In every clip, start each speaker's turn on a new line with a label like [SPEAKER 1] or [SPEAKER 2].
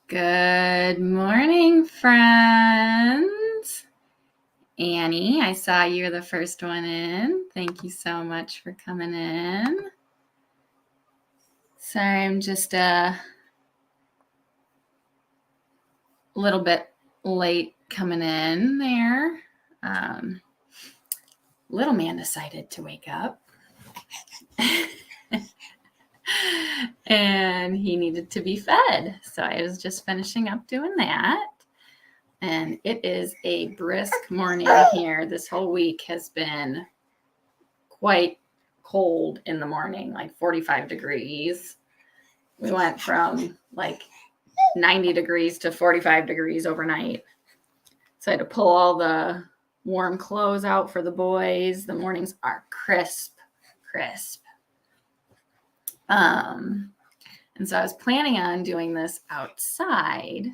[SPEAKER 1] Good morning, friends. Annie, I saw you're the first one in. Thank you so much for coming in. Sorry, I'm just a little bit late coming in there. Little man decided to wake up. And he needed to be fed. So I was just finishing up doing that. And it is a brisk morning here. This whole week has been quite cold in the morning, like 45 degrees. We went from like 90 degrees to 45 degrees overnight. So I had to pull all the warm clothes out for the boys. The mornings are crisp. And so I was planning on doing this outside,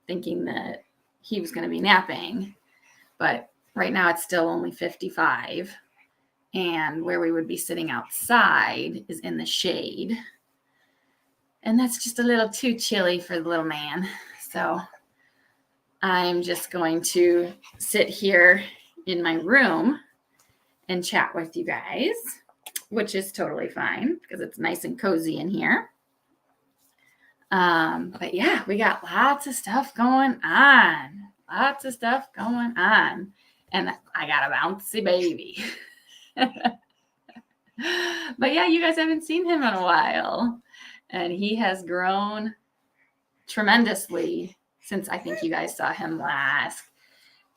[SPEAKER 1] thinking that he was going to be napping. But right now it's still only 55. And where we would be sitting outside is in the shade. And that's just a little too chilly for the little man. So I'm just going to sit here in my room and chat with you guys, which is totally fine because it's nice and cozy in here. But yeah, we got lots of stuff going on. And I got a bouncy baby. But yeah, you guys haven't seen him in a while. And he has grown tremendously since I think you guys saw him last.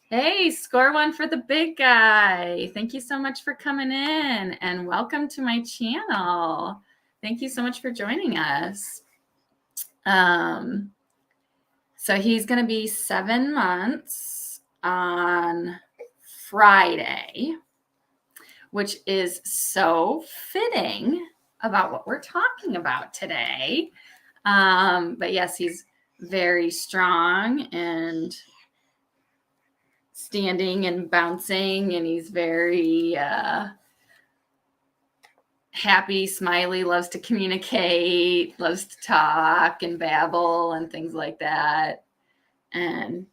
[SPEAKER 1] Hey, score one for the big guy. Thank you so much for coming in and welcome to my channel. Thank you so much for joining us. So he's going to be 7 months on Friday, which is so fitting about what we're talking about today. But yes, he's very strong and standing and bouncing, and he's very happy, smiley, loves to communicate, loves to talk and babble and things like that. And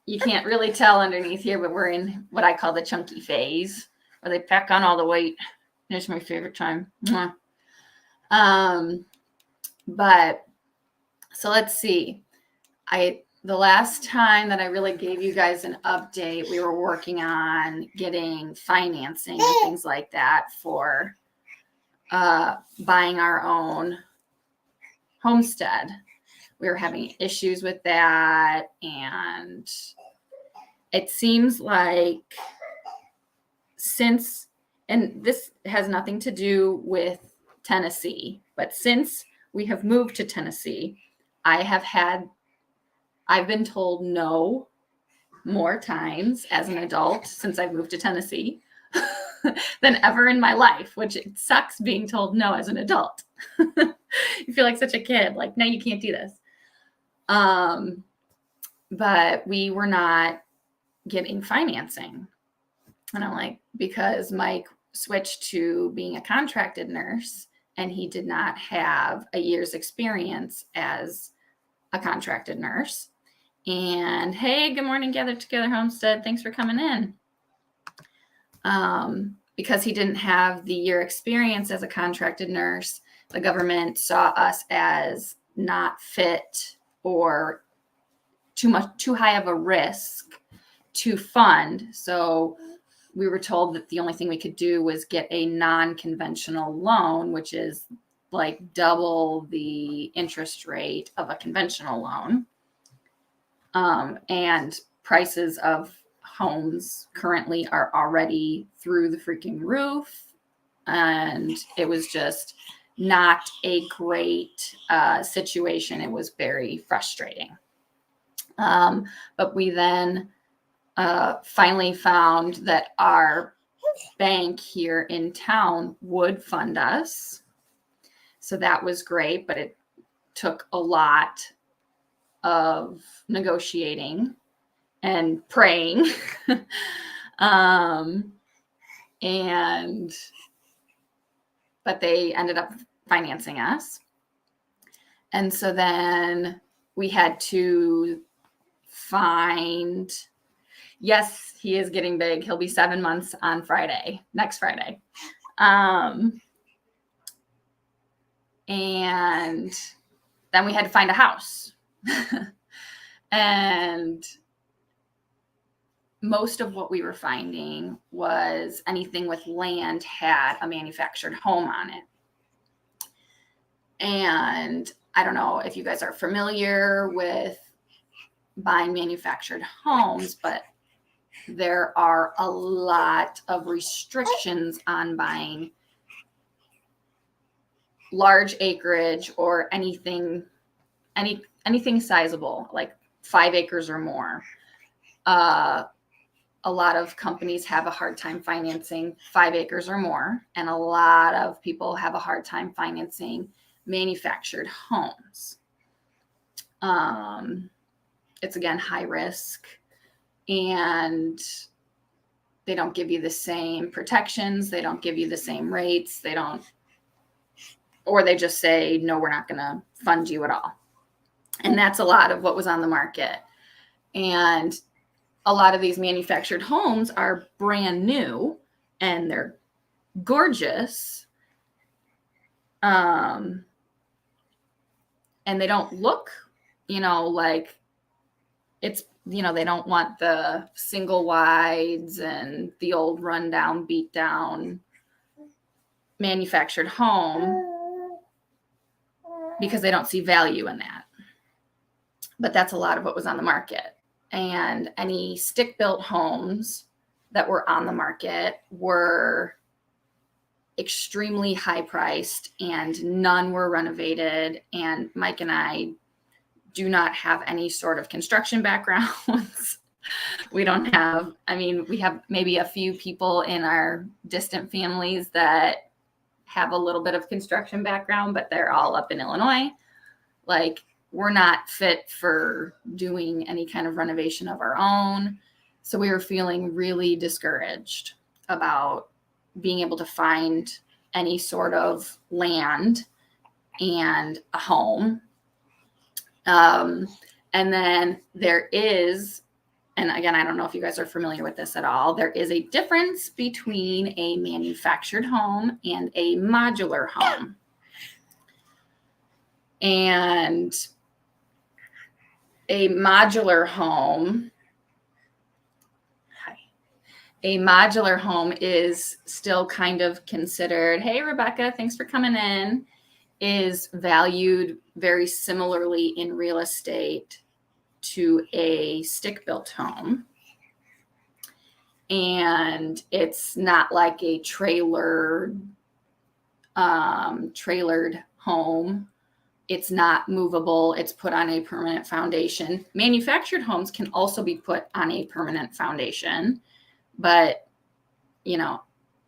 [SPEAKER 1] you can't really tell underneath here, but we're in what I call the chunky phase, where they pack on all the weight. It's my favorite time. But so let's see. The last time that I really gave you guys an update, we were working on getting financing and things like that for buying our own homestead. We were having issues with that, and it seems like and this has nothing to do with Tennessee, but since we have moved to Tennessee, I've been told no more times as an adult since I've moved to Tennessee than ever in my life, which it sucks being told no as an adult. You feel like such a kid, like, no, you can't do this. But we were not getting financing. And I'm like, because Mike switched to being a contracted nurse and he did not have a year's experience as a contracted nurse. And hey, good morning, Gather Together Homestead. Thanks for coming in. Because he didn't have the year experience as a contracted nurse, the government saw us as not fit or too high of a risk to fund. So we were told that the only thing we could do was get a non-conventional loan, which is like double the interest rate of a conventional loan. And prices of homes currently are already through the freaking roof. And it was just not a great situation. It was very frustrating. But we then finally found that our bank here in town would fund us. So that was great, but it took a lot of negotiating and praying. But they ended up financing us. And so then we had to find, yes, he is getting big. He'll be 7 months on Friday, next Friday. And then we had to find a house. And most of what we were finding was anything with land had a manufactured home on it. And I don't know if you guys are familiar with buying manufactured homes, but there are a lot of restrictions on buying large acreage or anything sizable, like 5 acres or more. A lot of companies have a hard time financing 5 acres or more, and a lot of people have a hard time financing manufactured homes. It's again high risk, and they don't give you the same protections. They don't give you the same rates. They just say, no, we're not going to fund you at all. And that's a lot of what was on the market. And a lot of these manufactured homes are brand new and they're gorgeous. And they don't look, like it's, they don't want the single wides and the old rundown, beat down manufactured home because they don't see value in that. But that's a lot of what was on the market. And any stick-built homes that were on the market were extremely high priced, and none were renovated. And Mike and I do not have any sort of construction backgrounds. We don't have, we have maybe a few people in our distant families that have a little bit of construction background, but they're all up in Illinois. Like, we're not fit for doing any kind of renovation of our own. So we were feeling really discouraged about being able to find any sort of land and a home. And then there is, and again, I don't know if you guys are familiar with this at all, there is a difference between a manufactured home and a modular home. And a modular home is still kind of considered, hey, Rebecca, thanks for coming in, is valued very similarly in real estate to a stick-built home. And it's not like a trailered home. It's not movable. It's put on a permanent foundation. Manufactured homes can also be put on a permanent foundation, but,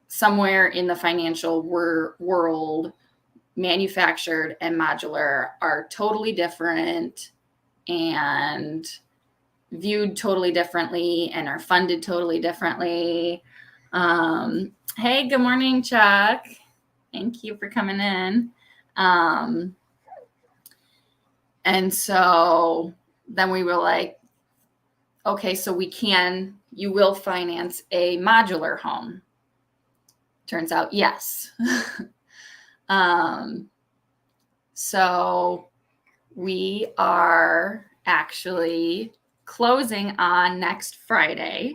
[SPEAKER 1] somewhere in the financial world, manufactured and modular are totally different and viewed totally differently and are funded totally differently. Hey, good morning, Chuck. Thank you for coming in. And so then we were like, okay, so you will finance a modular home. Turns out, yes. So we are actually closing on next Friday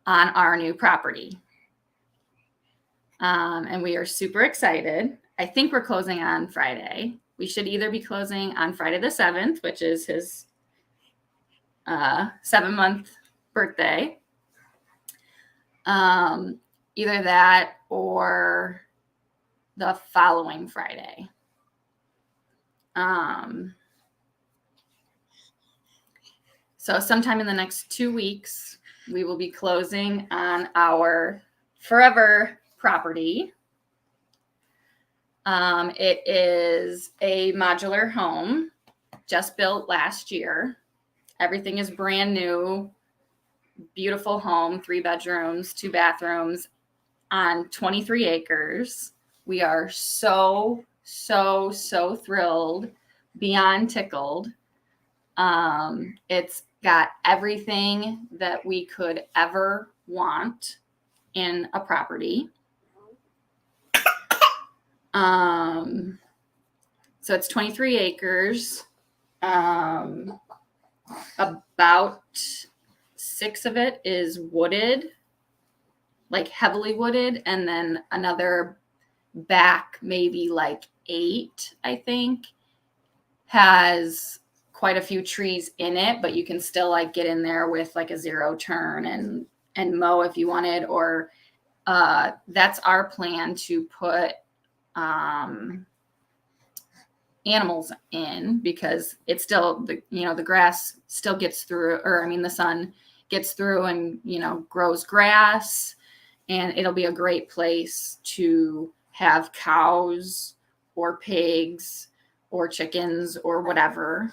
[SPEAKER 1] on our new property. And we are super excited. I think we're closing on Friday. We should either be closing on Friday the 7th, which is his 7-month birthday. Either that or the following Friday. So sometime in the next 2 weeks, we will be closing on our forever property. It is a modular home, just built last year. Everything is brand new, beautiful home, 3 bedrooms, 2 bathrooms on 23 acres. We are so so thrilled, beyond tickled. It's got everything that we could ever want in a property. So it's 23 acres. About 6 of it is wooded, like heavily wooded, and then another back, maybe like 8, I think, has quite a few trees in it, but you can still like get in there with like a 0 turn and mow if you wanted, or that's our plan, to put animals in, because it's still the grass still gets through, or I mean the sun gets through and grows grass, and it'll be a great place to have cows or pigs or chickens or whatever.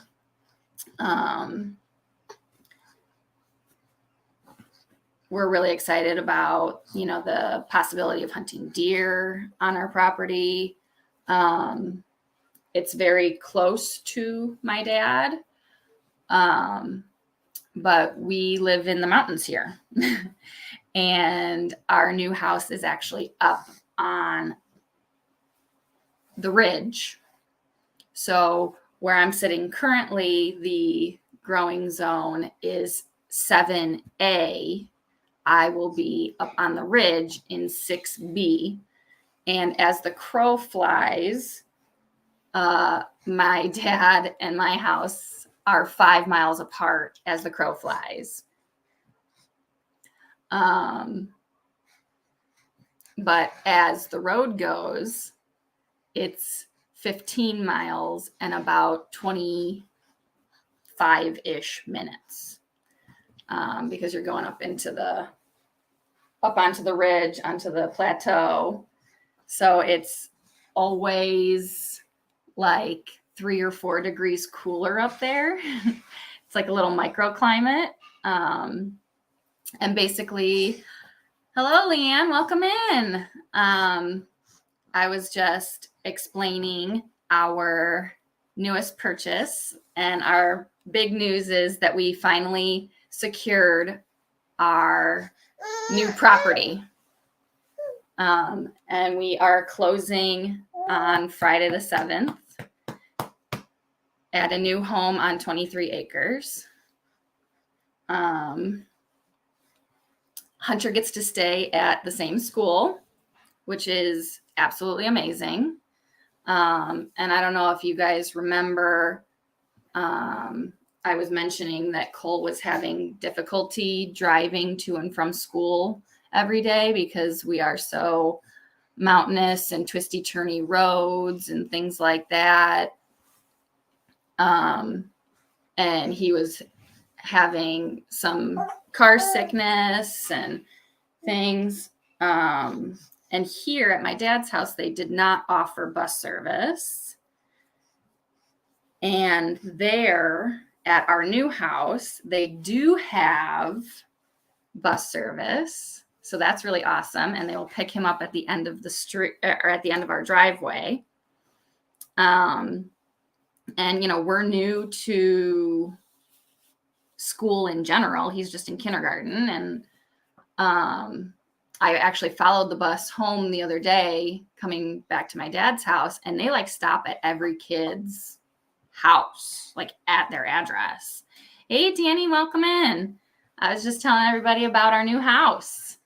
[SPEAKER 1] We're really excited about the possibility of hunting deer on our property. It's very close to my dad, but we live in the mountains here. And our new house is actually up on the ridge. So where I'm sitting currently, the growing zone is 7A. I will be up on the ridge in 6B. And as the crow flies, my dad and my house are 5 miles apart as the crow flies. But as the road goes, it's 15 miles and about 25-ish minutes, because you're going up onto the ridge, onto the plateau. So it's always like 3 or 4 degrees cooler up there. It's like a little microclimate. And basically, hello, Leanne, welcome in. I was just explaining our newest purchase, and our big news is that we finally secured our new property. And we are closing on Friday the 7th at a new home on 23 acres. Hunter gets to stay at the same school, which is absolutely amazing. And I don't know if you guys remember, I was mentioning that Cole was having difficulty driving to and from school every day because we are so mountainous and twisty turny roads and things like that. And he was having some car sickness and things. And here at my dad's house, they did not offer bus service. And there at our new house, they do have bus service. So that's really awesome. And they will pick him up at the end of the street, or at the end of our driveway. And, we're new to school in general. He's just in kindergarten. And I actually followed the bus home the other day, coming back to my dad's house, and they stop at every kid's house, at their address. Hey, Danny, welcome in. I was just telling everybody about our new house.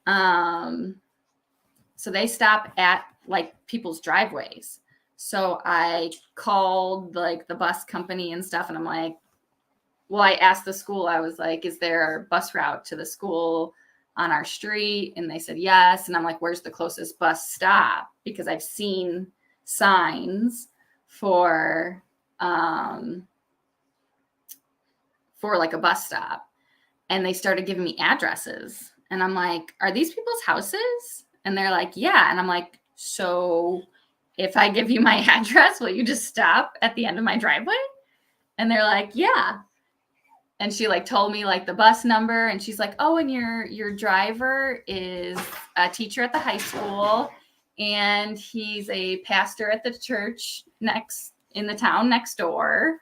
[SPEAKER 1] So they stop at people's driveways. So I called the bus company and stuff, and I'm like, well, I asked the school, I was like, is there a bus route to the school on our street? And they said yes. And I'm like, where's the closest bus stop? Because I've seen signs for a bus stop. And they started giving me addresses. And I'm like, are these people's houses? And they're like, yeah. And I'm like, so if I give you my address, will you just stop at the end of my driveway? And they're like, yeah. And she told me the bus number, and she's like, oh, and your driver is a teacher at the high school, and he's a pastor at the church in the town next door,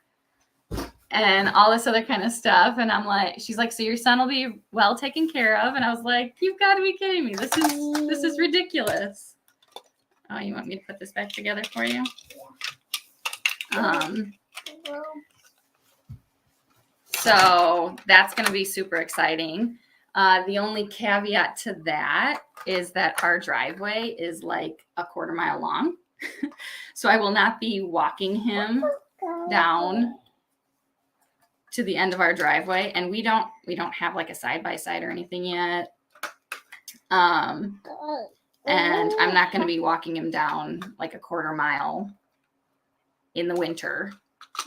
[SPEAKER 1] and all this other kind of stuff. And I'm like, she's like, so your son will be well taken care of. And I was like, you've got to be kidding me. This is ridiculous. Oh, you want me to put this back together for you? So that's going to be super exciting. The only caveat to that is that our driveway is like a quarter mile long. So I will not be walking him down to the end of our driveway. And we don't have like a side-by-side or anything yet. And I'm not going to be walking him down like a quarter mile in the winter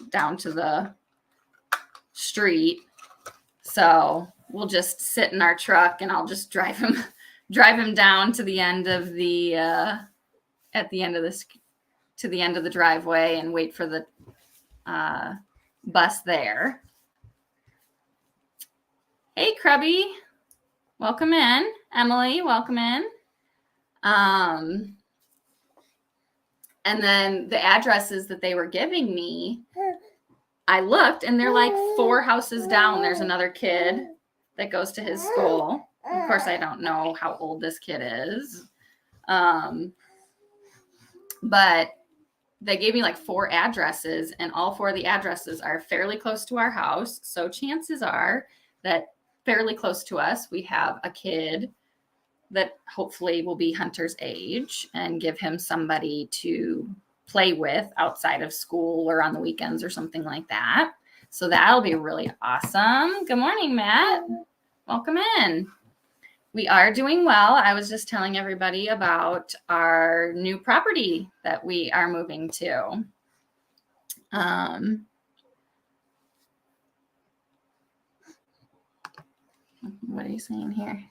[SPEAKER 1] down to the street. So we'll just sit in our truck and I'll just drive him down to the end of the to the end of the driveway and wait for the bus there. Hey, Krubby, welcome in. Emily, welcome in. And then the addresses that they were giving me, I looked and they're like 4 houses down. There's another kid that goes to his school. Of course, I don't know how old this kid is. But they gave me like 4 addresses, and all 4 of the addresses are fairly close to our house. So chances are that fairly close to us, we have a kid that hopefully will be Hunter's age and give him somebody to play with outside of school or on the weekends or something like that. So that'll be really awesome. Good morning, Matt. Welcome in. We are doing well. I was just telling everybody about our new property that we are moving to. What are you saying here?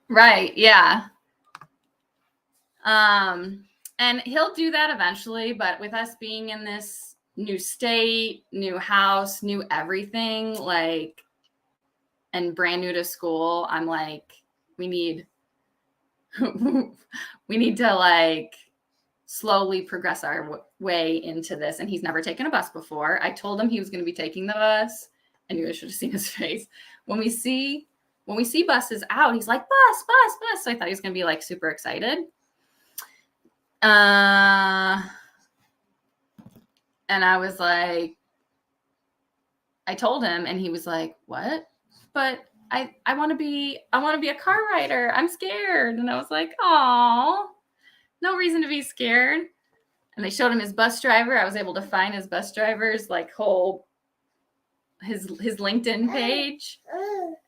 [SPEAKER 1] Right, yeah. And he'll do that eventually, but with us being in this new state, new house, new everything, like, and brand new to school, I'm like, we need to like slowly progress our way into this. And he's never taken a bus before. I told him he was going to be taking the bus, and you should have seen his face. When we see buses out, he's like, bus. So I thought he was going to be like super excited. And I was like, I told him, and he was like, what? But I want to be a car rider. I'm scared. And I was like, oh, no reason to be scared. And they showed him his bus driver. I was able to find his bus driver's like whole his LinkedIn page,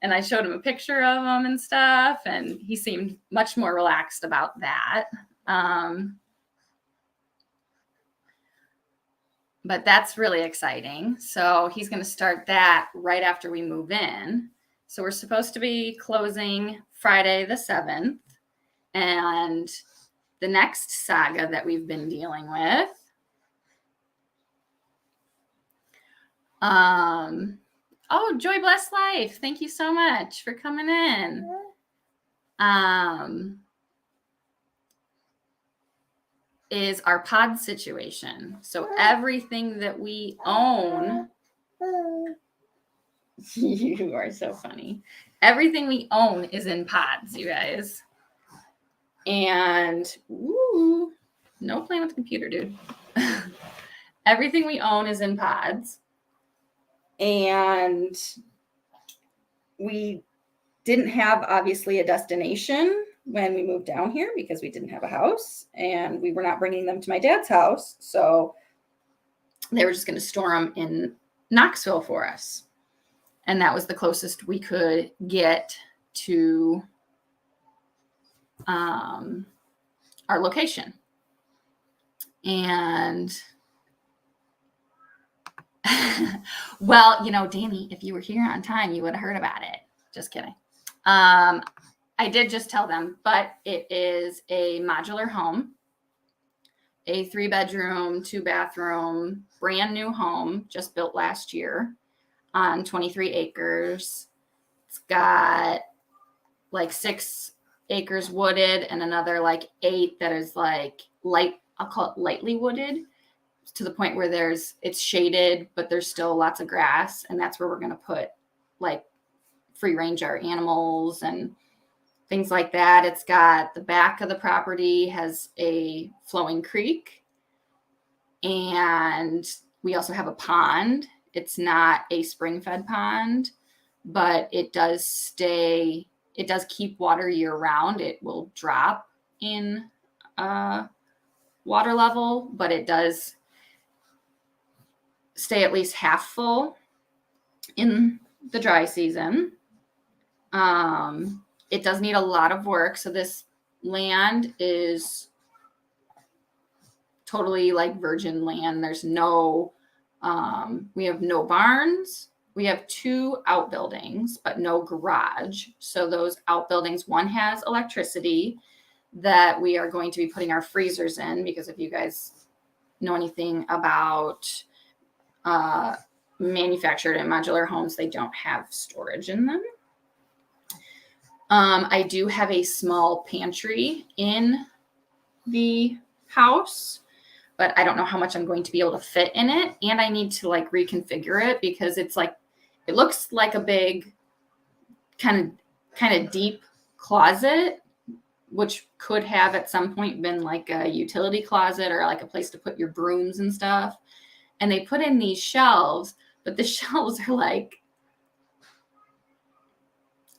[SPEAKER 1] and I showed him a picture of him and stuff, and he seemed much more relaxed about that. But that's really exciting. So he's going to start that right after we move in. So we're supposed to be closing Friday the 7th. And the next saga that we've been dealing with, oh, Joy Bless Life. Thank you so much for coming in. Is our pod situation. So everything that we own, you are so funny. Everything we own is in pods, you guys. And no playing with the computer, dude. Everything we own is in pods. And we didn't have, obviously, a destination when we moved down here because we didn't have a house, and we were not bringing them to my dad's house. So they were just going to store them in Knoxville for us. And that was the closest we could get to our location. And well, Danny, if you were here on time, you would have heard about it. Just kidding. I did just tell them, but it is a modular home, a 3-bedroom, 2-bathroom, brand new home, just built last year on 23 acres. It's got like 6 acres wooded and another like 8 that is like light, I'll call it lightly wooded, to the point where it's shaded, but there's still lots of grass. And that's where we're going to put like free range our animals and things like that. It's got the back of the property has a flowing creek, and we also have a pond. It's not a spring fed pond, but it does keep water year round. It will drop in water level, but it does stay at least half full in the dry season. It does need a lot of work. So this land is totally like virgin land. There's no, we have no barns. We have 2 outbuildings, but no garage. So those outbuildings, one has electricity that we are going to be putting our freezers in, because if you guys know anything about manufactured and modular homes, they don't have storage in them. I do have a small pantry in the house, but I don't know how much I'm going to be able to fit in it. And I need to like reconfigure it, because it's like, it looks like a big kind of deep closet, which could have at some point been like a utility closet or like a place to put your brooms and stuff. And they put in these shelves, but the shelves are like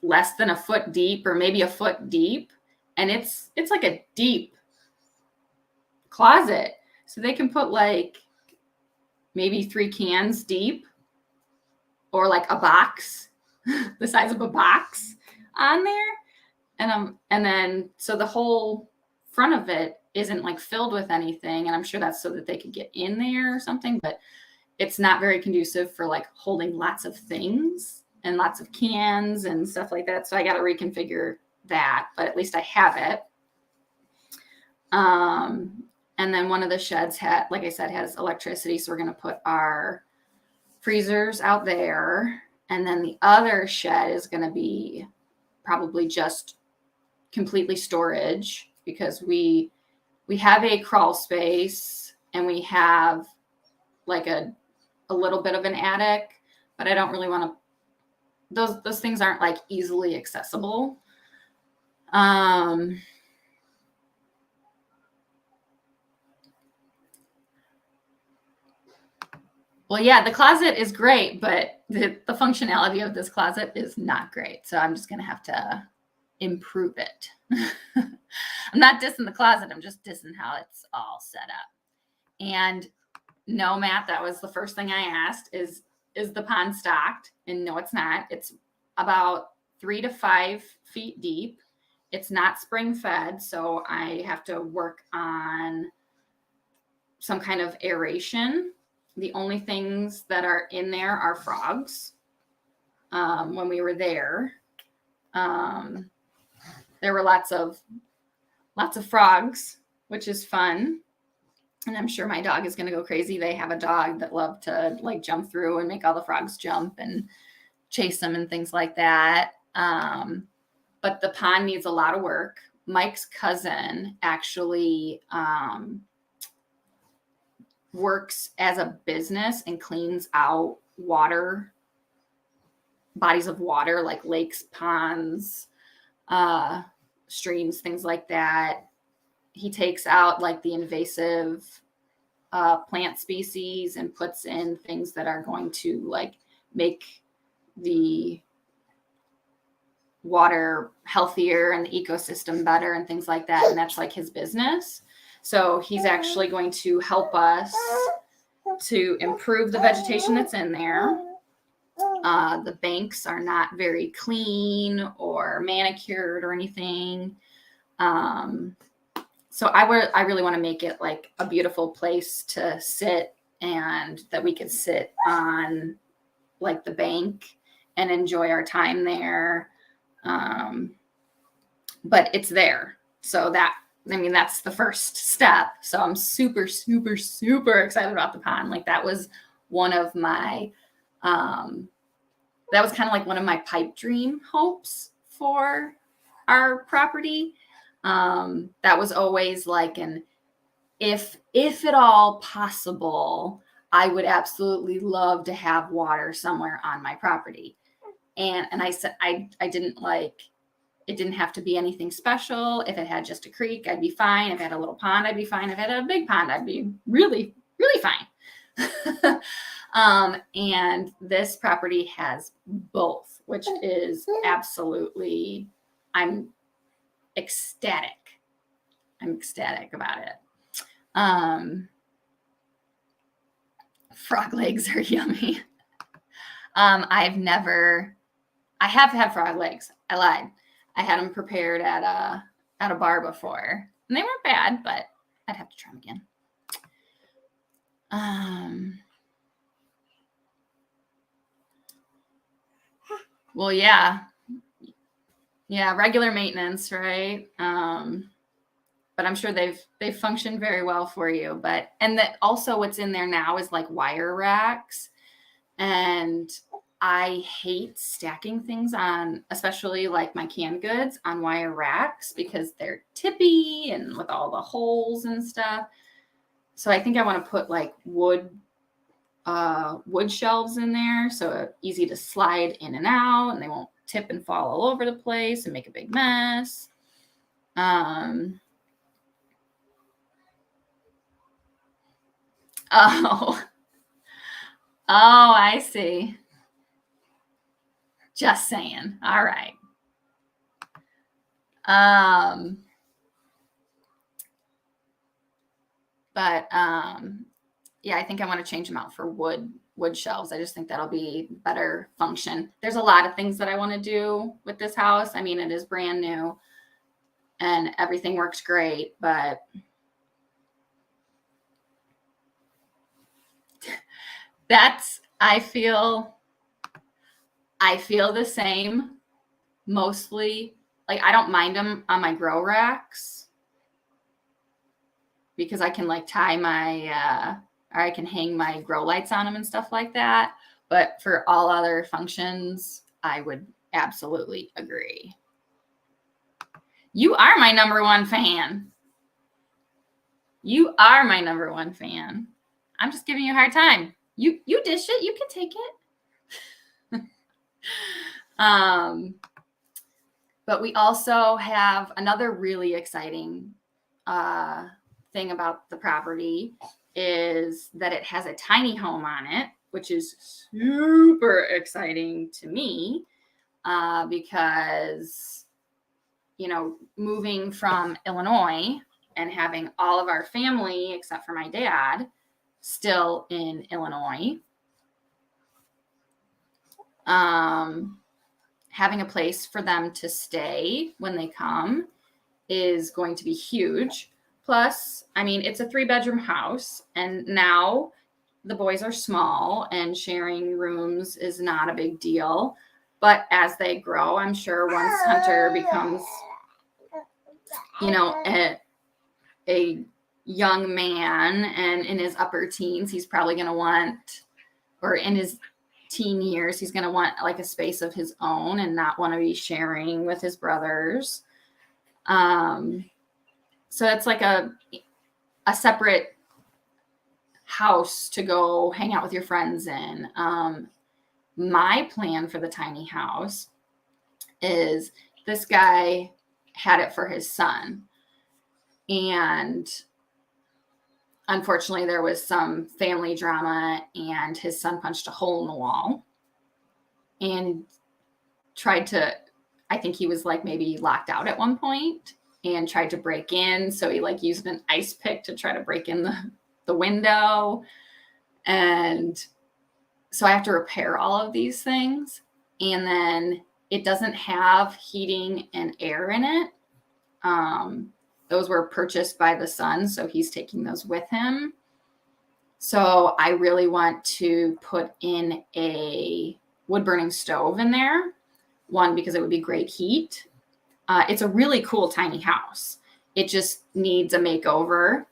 [SPEAKER 1] less than a foot deep, or maybe a foot deep. And it's like a deep closet. So they can put like maybe 3 cans deep, or like a box, the size of a box on there. And then, so the whole front of it isn't like filled with anything. And I'm sure that's so that they could get in there or something, but it's not very conducive for like holding lots of things and lots of cans and stuff like that. So I got to reconfigure that, but at least I have it. And then one of the sheds like I said, has electricity. So we're going to put our freezers out there. And then the other shed is going to be probably just completely storage, because we have a crawl space and we have like a little bit of an attic, but I don't really want to, those things aren't like easily accessible. Well, yeah, the closet is great, but the functionality of this closet is not great. So I'm just going to have to improve it. I'm not dissing the closet. I'm just dissing how it's all set up. And no, Matt, that was the first thing I asked is the pond stocked? And no, it's not. It's about 3 to 5 feet deep. It's not spring fed. So I have to work on some kind of aeration. The only things that are in there are frogs. When we were there, there were lots of frogs, which is fun. And I'm sure my dog is going to go crazy. They have a dog that loved to like jump through and make all the frogs jump and chase them and things like that. But the pond needs a lot of work. Mike's cousin actually works as a business and cleans out bodies of water, like lakes, ponds, streams, things like that. He takes out like the invasive plant species and puts in things that are going to like make the water healthier and the ecosystem better and things like that. And that's like his business. So he's actually going to help us to improve the vegetation that's in there. The banks are not very clean or manicured or anything. So I really want to make it like a beautiful place to sit, and that we could sit on like the bank and enjoy our time there. But it's there. So that's the first step. So I'm super, super, super excited about the pond. Like that was one of my, that was kind of like one of my pipe dream hopes for our property. That was always like an if at all possible, I would absolutely love to have water somewhere on my property. And I said I didn't like it didn't have to be anything special. If it had just a creek, I'd be fine. If it had a little pond, I'd be fine. If it had a big pond, I'd be really, really fine. And this property has both, which is absolutely, I'm ecstatic. I'm ecstatic about it. Frog legs are yummy. I have had frog legs. I lied. I had them prepared at a bar before, and they weren't bad, but I'd have to try them again. Well, yeah, regular maintenance, right? But I'm sure they've functioned very well for you. And that also what's in there now is like wire racks, and I hate stacking things on, especially like my canned goods on wire racks because they're tippy and with all the holes and stuff. So I think I want to put like wood shelves in there, so easy to slide in and out, and they won't tip and fall all over the place and make a big mess. Oh, I see. Just saying. All right. Yeah, I think I want to change them out for wood shelves. I just think that'll be better function. There's a lot of things that I want to do with this house. I mean, it is brand new and everything works great, but I feel the same mostly. Like, I don't mind them on my grow racks because I can like tie my or I can hang my grow lights on them and stuff like that. But for all other functions, I would absolutely agree. You are my number one fan. You are my number one fan. I'm just giving you a hard time. You dish it. You can take it. But we also have another really exciting thing about the property is that it has a tiny home on it, which is super exciting to me because, you know, moving from Illinois and having all of our family, except for my dad, still in Illinois, having a place for them to stay when they come is going to be huge. Plus, I mean, it's a 3-bedroom house, and now the boys are small and sharing rooms is not a big deal. But as they grow, I'm sure once Hunter becomes, you know, a young man and in his upper teens, he's probably going to want, or in his teen years, he's going to want like a space of his own and not want to be sharing with his brothers. So it's like a separate house to go hang out with your friends in. My plan for the tiny house is this guy had it for his son. And unfortunately, there was some family drama and his son punched a hole in the wall and tried to, I think he was like maybe locked out at one point and tried to break in. So he like used an ice pick to try to break in the window. And so I have to repair all of these things. And then it doesn't have heating and air in it. Those were purchased by the son, so he's taking those with him. So I really want to put in a wood-burning stove in there. One, because it would be great heat. It's a really cool tiny house. It just needs a makeover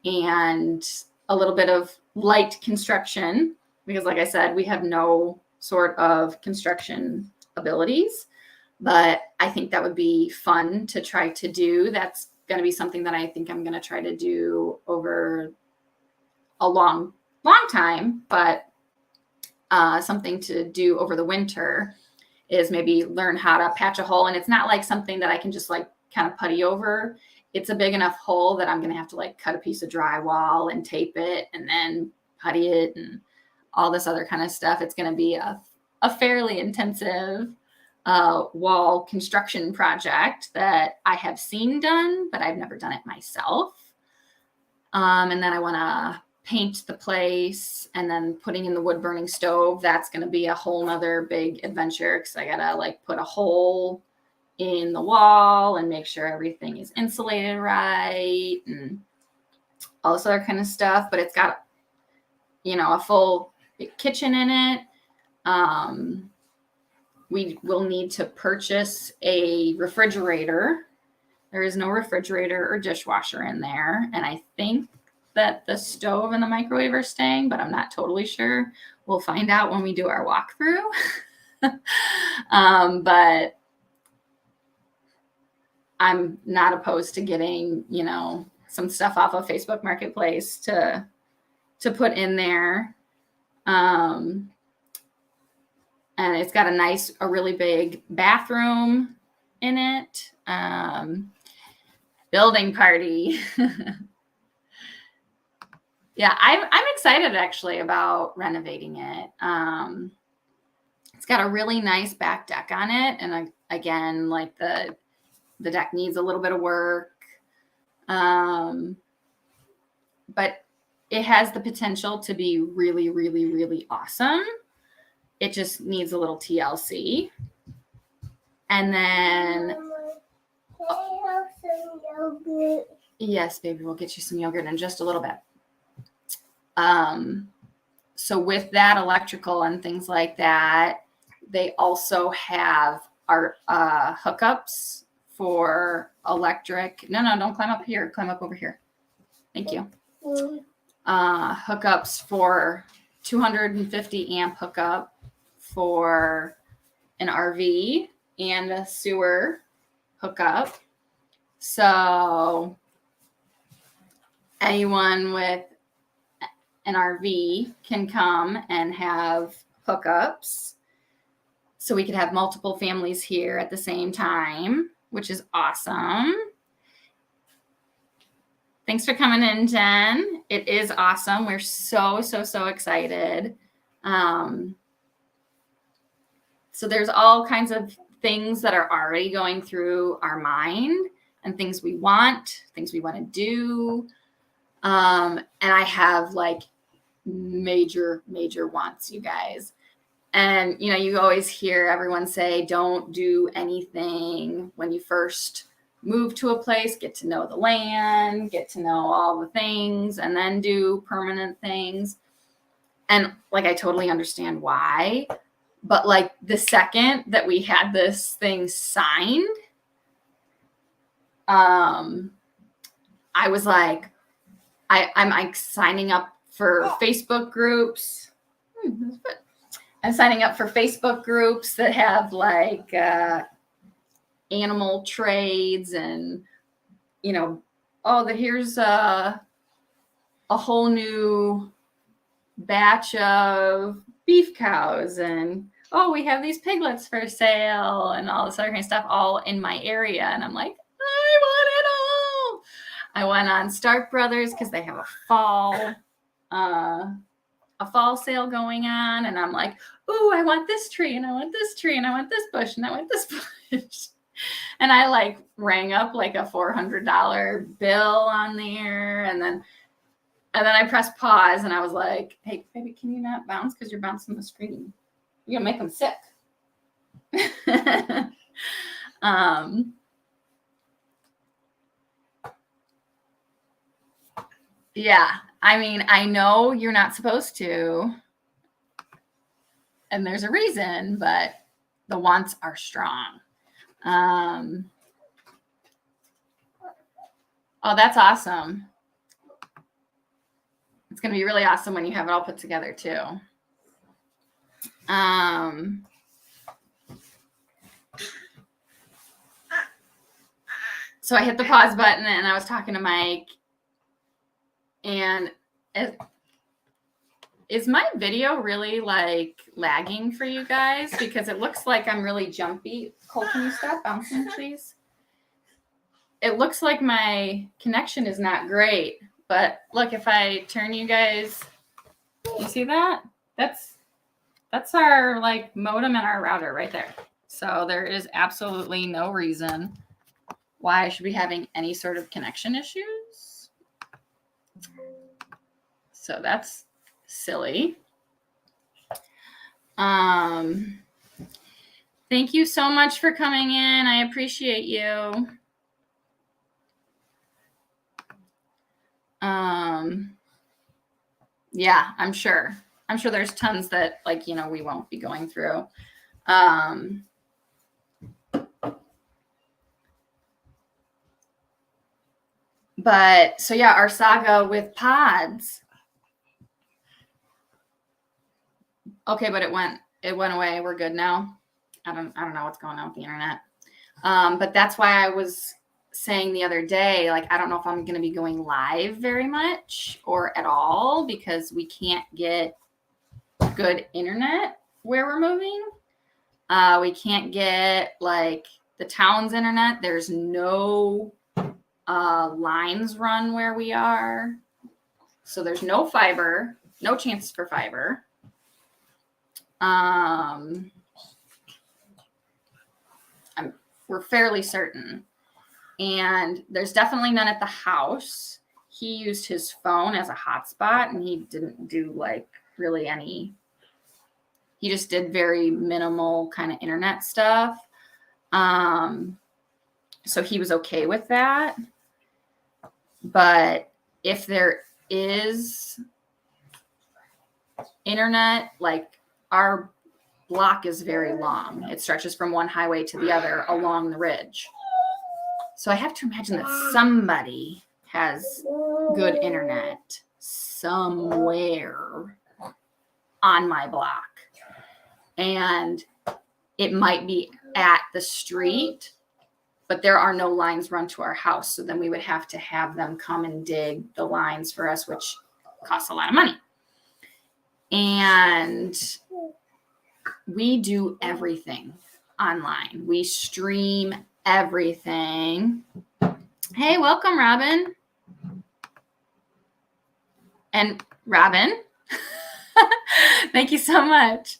[SPEAKER 1] and a little bit of light construction because, like I said, we have no sort of construction abilities. but I think that would be fun to try to do. That's going to be something that I think I'm going to try to do over a long time, but something to do over the winter is maybe learn how to patch a hole. And it's not like something that I can just like kind of putty over. It's a big enough hole that I'm going to have to like cut a piece of drywall and tape it and then putty it and all this other kind of stuff. It's going to be a fairly intensive wall construction project that I have seen done, but I've never done it myself. And then I want to paint the place, and then putting in the wood burning stove. That's going to be a whole nother big adventure because I got to like put a hole in the wall and make sure everything is insulated right and all this other kind of stuff. But it's got, a full kitchen in it. We will need to purchase a refrigerator. There is no refrigerator or dishwasher in there. And I think that the stove and the microwave are staying, but I'm not totally sure. We'll find out when we do our walkthrough. But I'm not opposed to getting, some stuff off of Facebook Marketplace to put in there. And it's got a really big bathroom in it. Building party. Yeah, I'm excited actually about renovating it. It's got a really nice back deck on it. And again, like the deck needs a little bit of work. But it has the potential to be really, really, really awesome. It just needs a little TLC. And then... Yes, baby, we'll get you some yogurt in just a little bit. So with that electrical and things like that, they also have our hookups for electric. No, don't climb up here. Climb up over here. Thank you. Hookups for 250 amp hookup for an RV and a sewer hookup. So anyone with an RV can come and have hookups. So we could have multiple families here at the same time, which is awesome. Thanks for coming in, Jen. It is awesome. We're so excited. So there's all kinds of things that are already going through our mind and things we want to do. And I have like major wants, you guys. And, you always hear everyone say, don't do anything when you first move to a place, get to know the land, get to know all the things, and then do permanent things. And like, I totally understand why. But like the second that we had this thing signed, I was like, I'm like signing up for Facebook groups. I'm signing up for Facebook groups that have like animal trades and, here's a whole new batch of beef cows, and we have these piglets for sale and all this other kind of stuff all in my area. And I'm like, I want it all. I went on Stark Brothers because they have a fall sale going on. And I'm like, ooh, I want this tree and I want this tree and I want this bush and I want this bush. And I like rang up like a $400 bill on there. And then I pressed pause and I was like, hey, baby, can you not bounce? Because you're bouncing the screen. You're going to make them sick. Yeah. I mean, I know you're not supposed to. And there's a reason, but the wants are strong. Oh, that's awesome. It's going to be really awesome when you have it all put together too. So I hit the pause button and I was talking to Mike. And is my video really like lagging for you guys? Because it looks like I'm really jumpy. Cole, can you stop bouncing, please? It looks like my connection is not great. But look, if I turn you guys, you see that? That's our like modem and our router right there. So there is absolutely no reason why I should be having any sort of connection issues. So that's silly. Thank you so much for coming in. I appreciate you. Yeah, I'm sure there's tons that like, you know, we won't be going through. But so yeah, our saga with pods. Okay, but it went away. We're good now. I don't know what's going on with the internet. But that's why I was saying the other day, like, I don't know if I'm going to be going live very much or at all because we can't get good internet where we're moving. We can't get like the town's internet. There's no lines run where we are. So there's no fiber, no chances for fiber. We're fairly certain. And there's definitely none at the house. He used his phone as a hotspot and he didn't do like really any. He just did very minimal kind of internet stuff. So he was okay with that. But if there is internet, like our block is very long. It stretches from one highway to the other along the ridge. So I have to imagine that somebody has good internet somewhere on my block. And it might be at the street, but there are no lines run to our house. So then we would have to have them come and dig the lines for us, which costs a lot of money. And we do everything online. We stream everything. Hey, welcome, Robin. And Robin, thank you so much.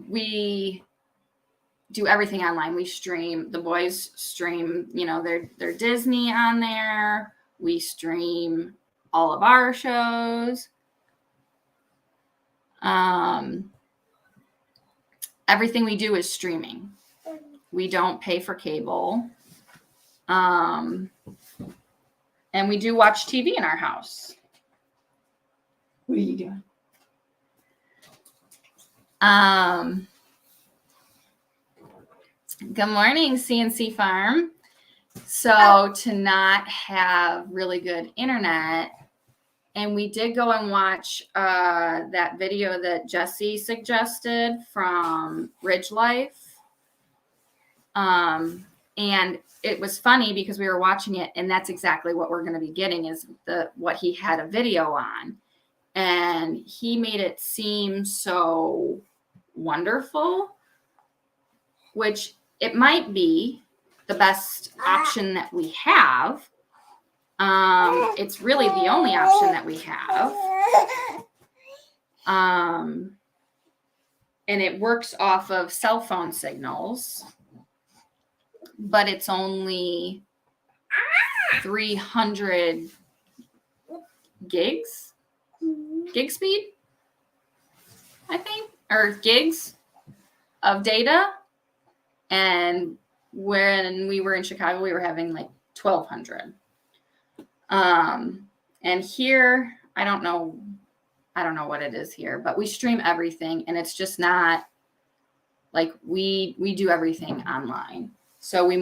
[SPEAKER 1] We do everything online. We stream, the boys stream, you know, their Disney on there. We stream all of our shows. Everything we do is streaming. We don't pay for cable. And we do watch TV in our house. What are you doing? Good morning, CNC Farm. So to not have really good internet, and we did go and watch that video that Jesse suggested from Ridge Life. And it was funny because we were watching it, and that's exactly what we're going to be getting is what he had a video on. And he made it seem so wonderful, which it might be the best option that we have. It's really the only option that we have. And it works off of cell phone signals, but it's only 300 gig speed, I think, or gigs of data. And when we were in Chicago, we were having like 1,200. And here, I don't know what it is here, but we stream everything, and it's just not like we do everything online. So we're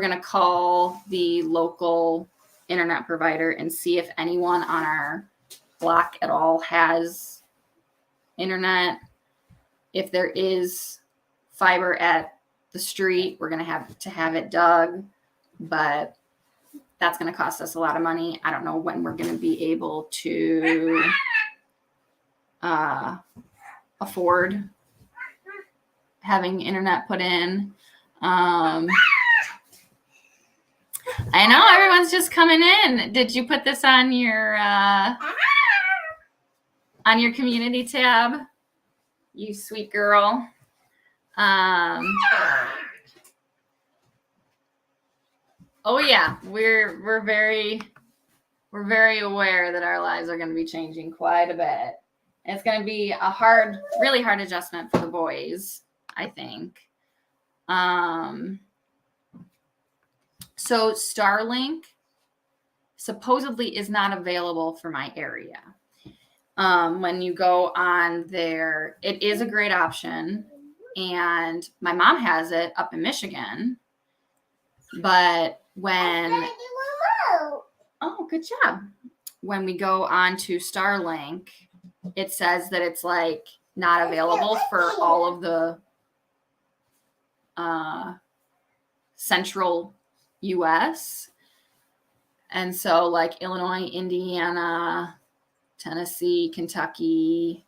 [SPEAKER 1] going to call the local internet provider and see if anyone on our block at all has internet. if there is fiber at the street, we're going to have it dug, but that's going to cost us a lot of money. I don't know when we're going to be able to afford having internet put in. I know everyone's just coming in. Did you put this on your community tab? You sweet girl. Oh yeah, we're very aware that our lives are going to be changing quite a bit. It's going to be a really hard adjustment for the boys, I think. So Starlink supposedly is not available for my area. When you go on there, it is a great option. And my mom has it up in Michigan. But oh, good job. When we go on to Starlink, it says that it's like not available for all of the central US. And so like Illinois, Indiana, Tennessee, Kentucky,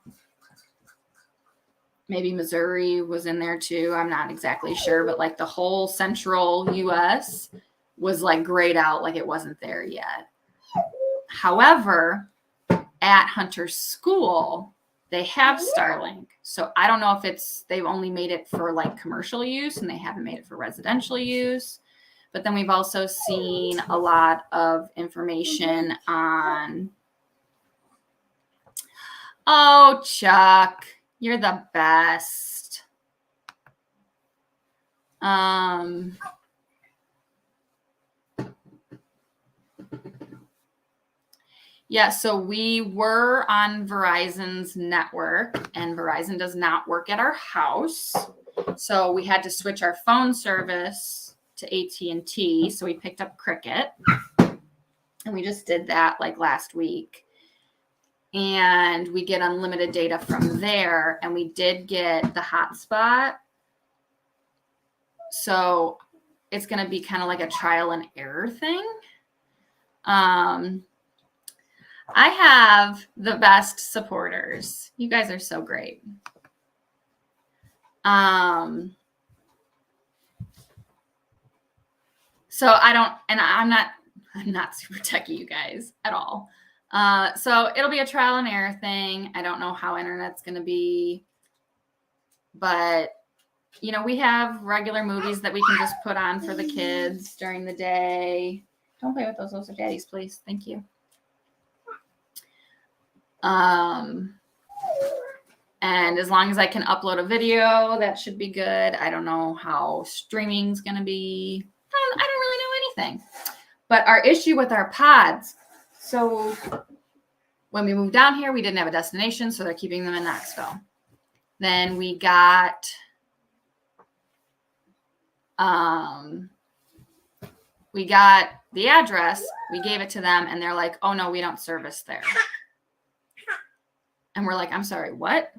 [SPEAKER 1] maybe Missouri was in there too. I'm not exactly sure, but like the whole central US was like grayed out, like it wasn't there yet. However, at Hunter's school, they have Starlink. So I don't know if they've only made it for like commercial use and they haven't made it for residential use. But then we've also seen a lot of information on, oh, Chuck, you're the best. Yeah, so we were on Verizon's network, and Verizon does not work at our house. So we had to switch our phone service to AT&T. So we picked up Cricket, and we just did that like last week. And we get unlimited data from there, and we did get the hotspot. So it's going to be kind of like a trial and error thing. I have the best supporters. You guys are so great. So I'm not super techie, you guys, at all. So it'll be a trial and error thing. I don't know how internet's going to be, but you know, we have regular movies that we can just put on for the kids during the day. Don't play with those little daddies, please. Thank you. And as long as I can upload a video, that should be good. I don't know how streaming's going to be. I don't really know anything. But our issue with our pods, so when we moved down here, we didn't have a destination, so they're keeping them in Knoxville. Then we got the address, we gave it to them, and they're like, oh no, we don't service there. And we're like, I'm sorry, what?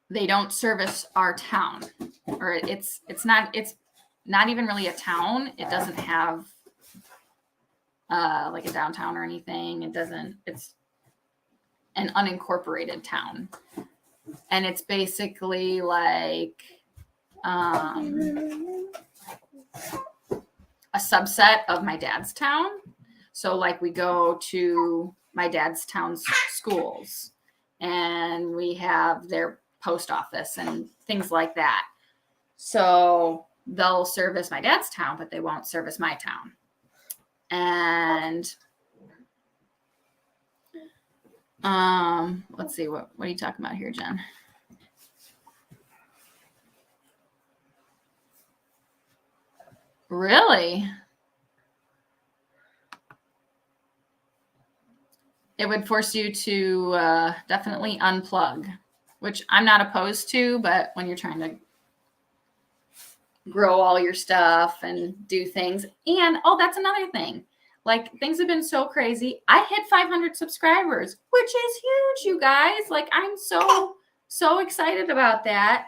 [SPEAKER 1] They don't service our town, or it's not even really a town. It doesn't have like a downtown or anything. It's an unincorporated town. And it's basically like a subset of my dad's town. So like we go to my dad's town's schools, and we have their post office and things like that. So they'll service my dad's town, but they won't service my town. And let's see, what are you talking about here, Jen? Really? It would force you to definitely unplug, which I'm not opposed to, but when you're trying to grow all your stuff and do things. And, oh, that's another thing. Like, things have been so crazy. I hit 500 subscribers, which is huge, you guys. Like, I'm so excited about that.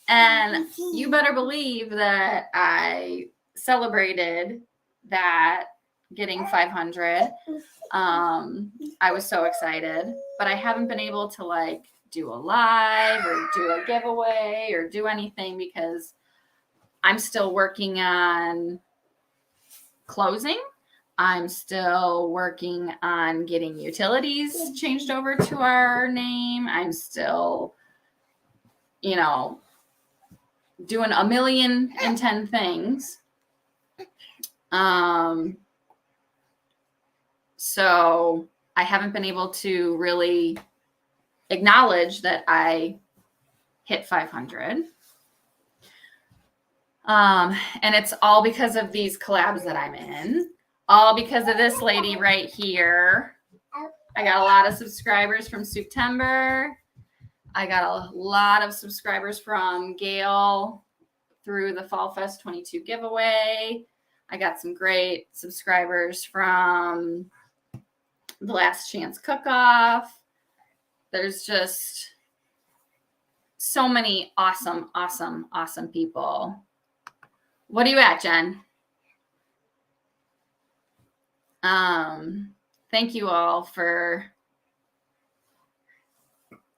[SPEAKER 1] And you better believe that I celebrated that, getting 500. I was so excited, but I haven't been able to like do a live or do a giveaway or do anything because I'm still working on closing. I'm still working on getting utilities changed over to our name. I'm still, doing 1,000,010 things. So I haven't been able to really acknowledge that I hit 500. And it's all because of these collabs that I'm in, all because of this lady right here. I got a lot of subscribers from September. I got a lot of subscribers from Gail through the Fall Fest 22 giveaway. I got some great subscribers from the Last Chance Cook-Off. There's just so many awesome people. What are you at, Jen? Thank you all for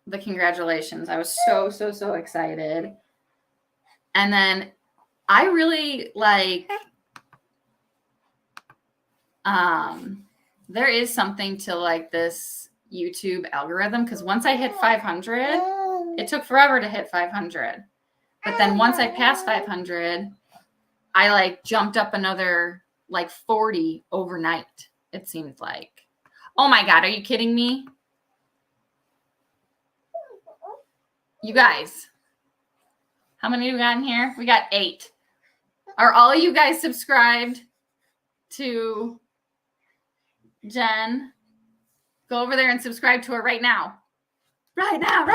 [SPEAKER 1] the congratulations. I was so excited. And then I really like, there is something to like this YouTube algorithm, because once I hit 500, it took forever to hit 500. But then once I passed 500, I like jumped up another like 40 overnight, it seemed like. Oh my God, are you kidding me? You guys, how many do we got in here? We got 8. Are all of you guys subscribed to Jen? Go over there and subscribe to her right now. Right now.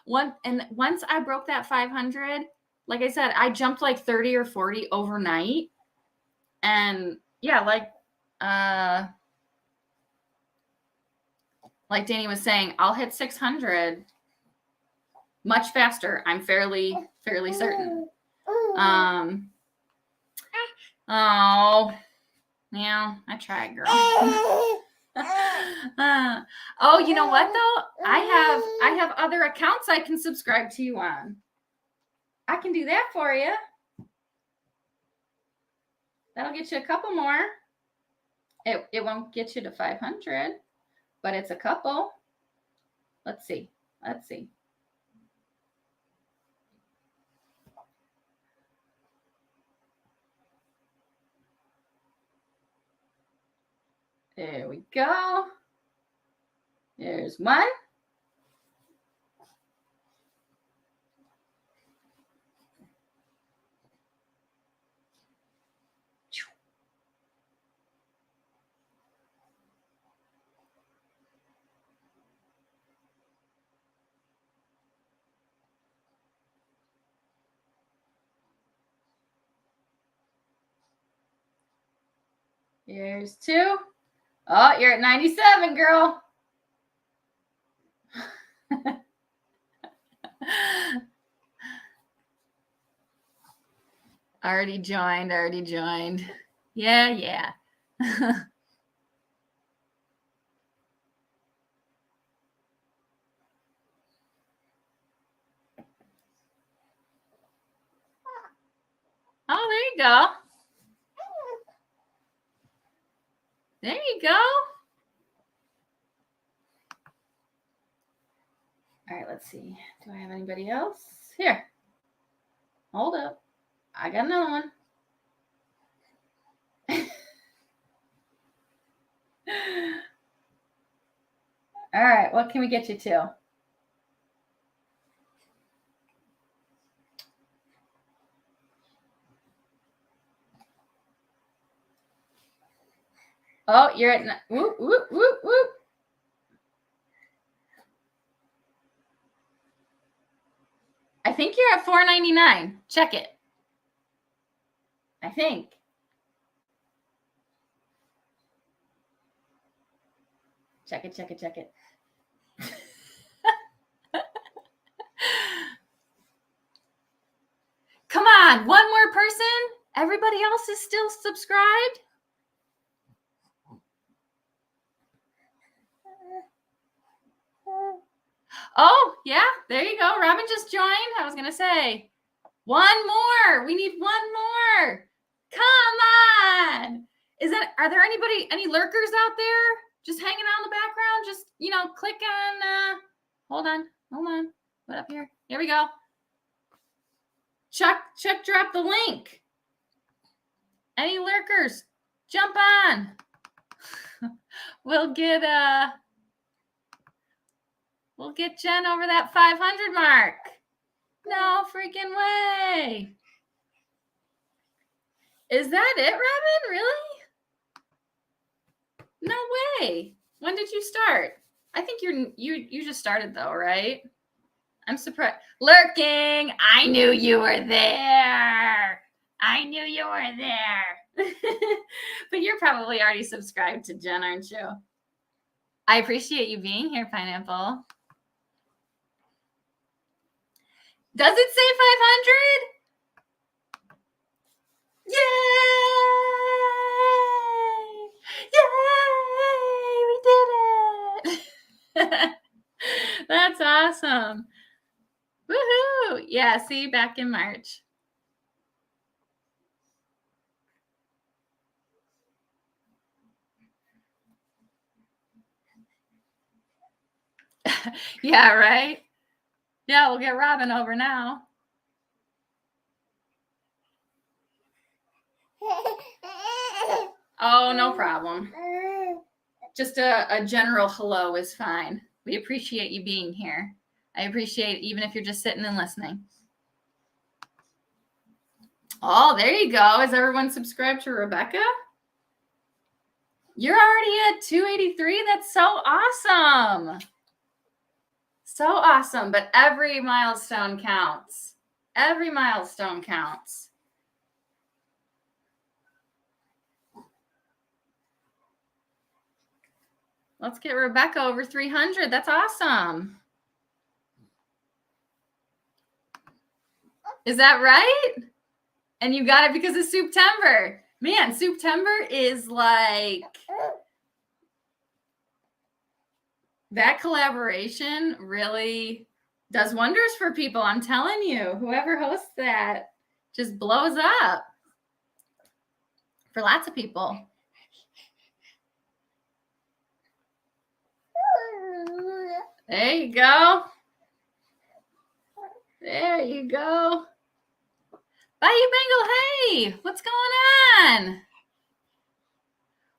[SPEAKER 1] Once I broke that 500, like I said, I jumped like 30 or 40 overnight. And yeah, like Danny was saying, I'll hit 600 much faster. I'm fairly certain. Oh, yeah, I tried, girl. Oh, you know what though? I have other accounts I can subscribe to you on. I can do that for you. That'll get you a couple more. It won't get you to 500, but it's a couple. Let's see. There we go. There's one. Here's 2. Oh, you're at 97, girl. Already joined. Yeah. Oh, there you go. There you go. All right, let's see. Do I have anybody else? Here. Hold up. I got another one. All right, what can we get you to? Oh, you're at whoop. I think you're at $4.99. Check it. I think. Check it, check it, check it. Come on, one more person. Everybody else is still subscribed. Oh, yeah, there you go. Robin just joined. I was going to say, one more. We need one more. Come on. Are there any lurkers out there just hanging out in the background? Just, click on, hold on. What up here? Here we go. Chuck dropped the link. Any lurkers? Jump on. We'll get Jen over that 500 mark. No freaking way. Is that it, Robin? Really? No way. When did you start? I think you just started though, right? I'm surprised. Lurking. I knew you were there. But you're probably already subscribed to Jen, aren't you? I appreciate you being here, Pineapple. Does it say 500? Yay! We did it. That's awesome. Woohoo! Yeah, see you back in March. Yeah, right? Yeah, we'll get Robin over now. Oh, no problem. Just a general hello is fine. We appreciate you being here. I appreciate it, even if you're just sitting and listening. Oh, there you go. Is everyone subscribed to Rebecca? You're already at 283. That's so awesome. So awesome. But every milestone counts. Every milestone counts. Let's get Rebecca over 300. That's awesome. Is that right? And you got it because of Souptember. Man, Souptember is like... That collaboration really does wonders for people. I'm telling you, whoever hosts that just blows up for lots of people. There you go. There you go. Bayou Bengal, hey, what's going on?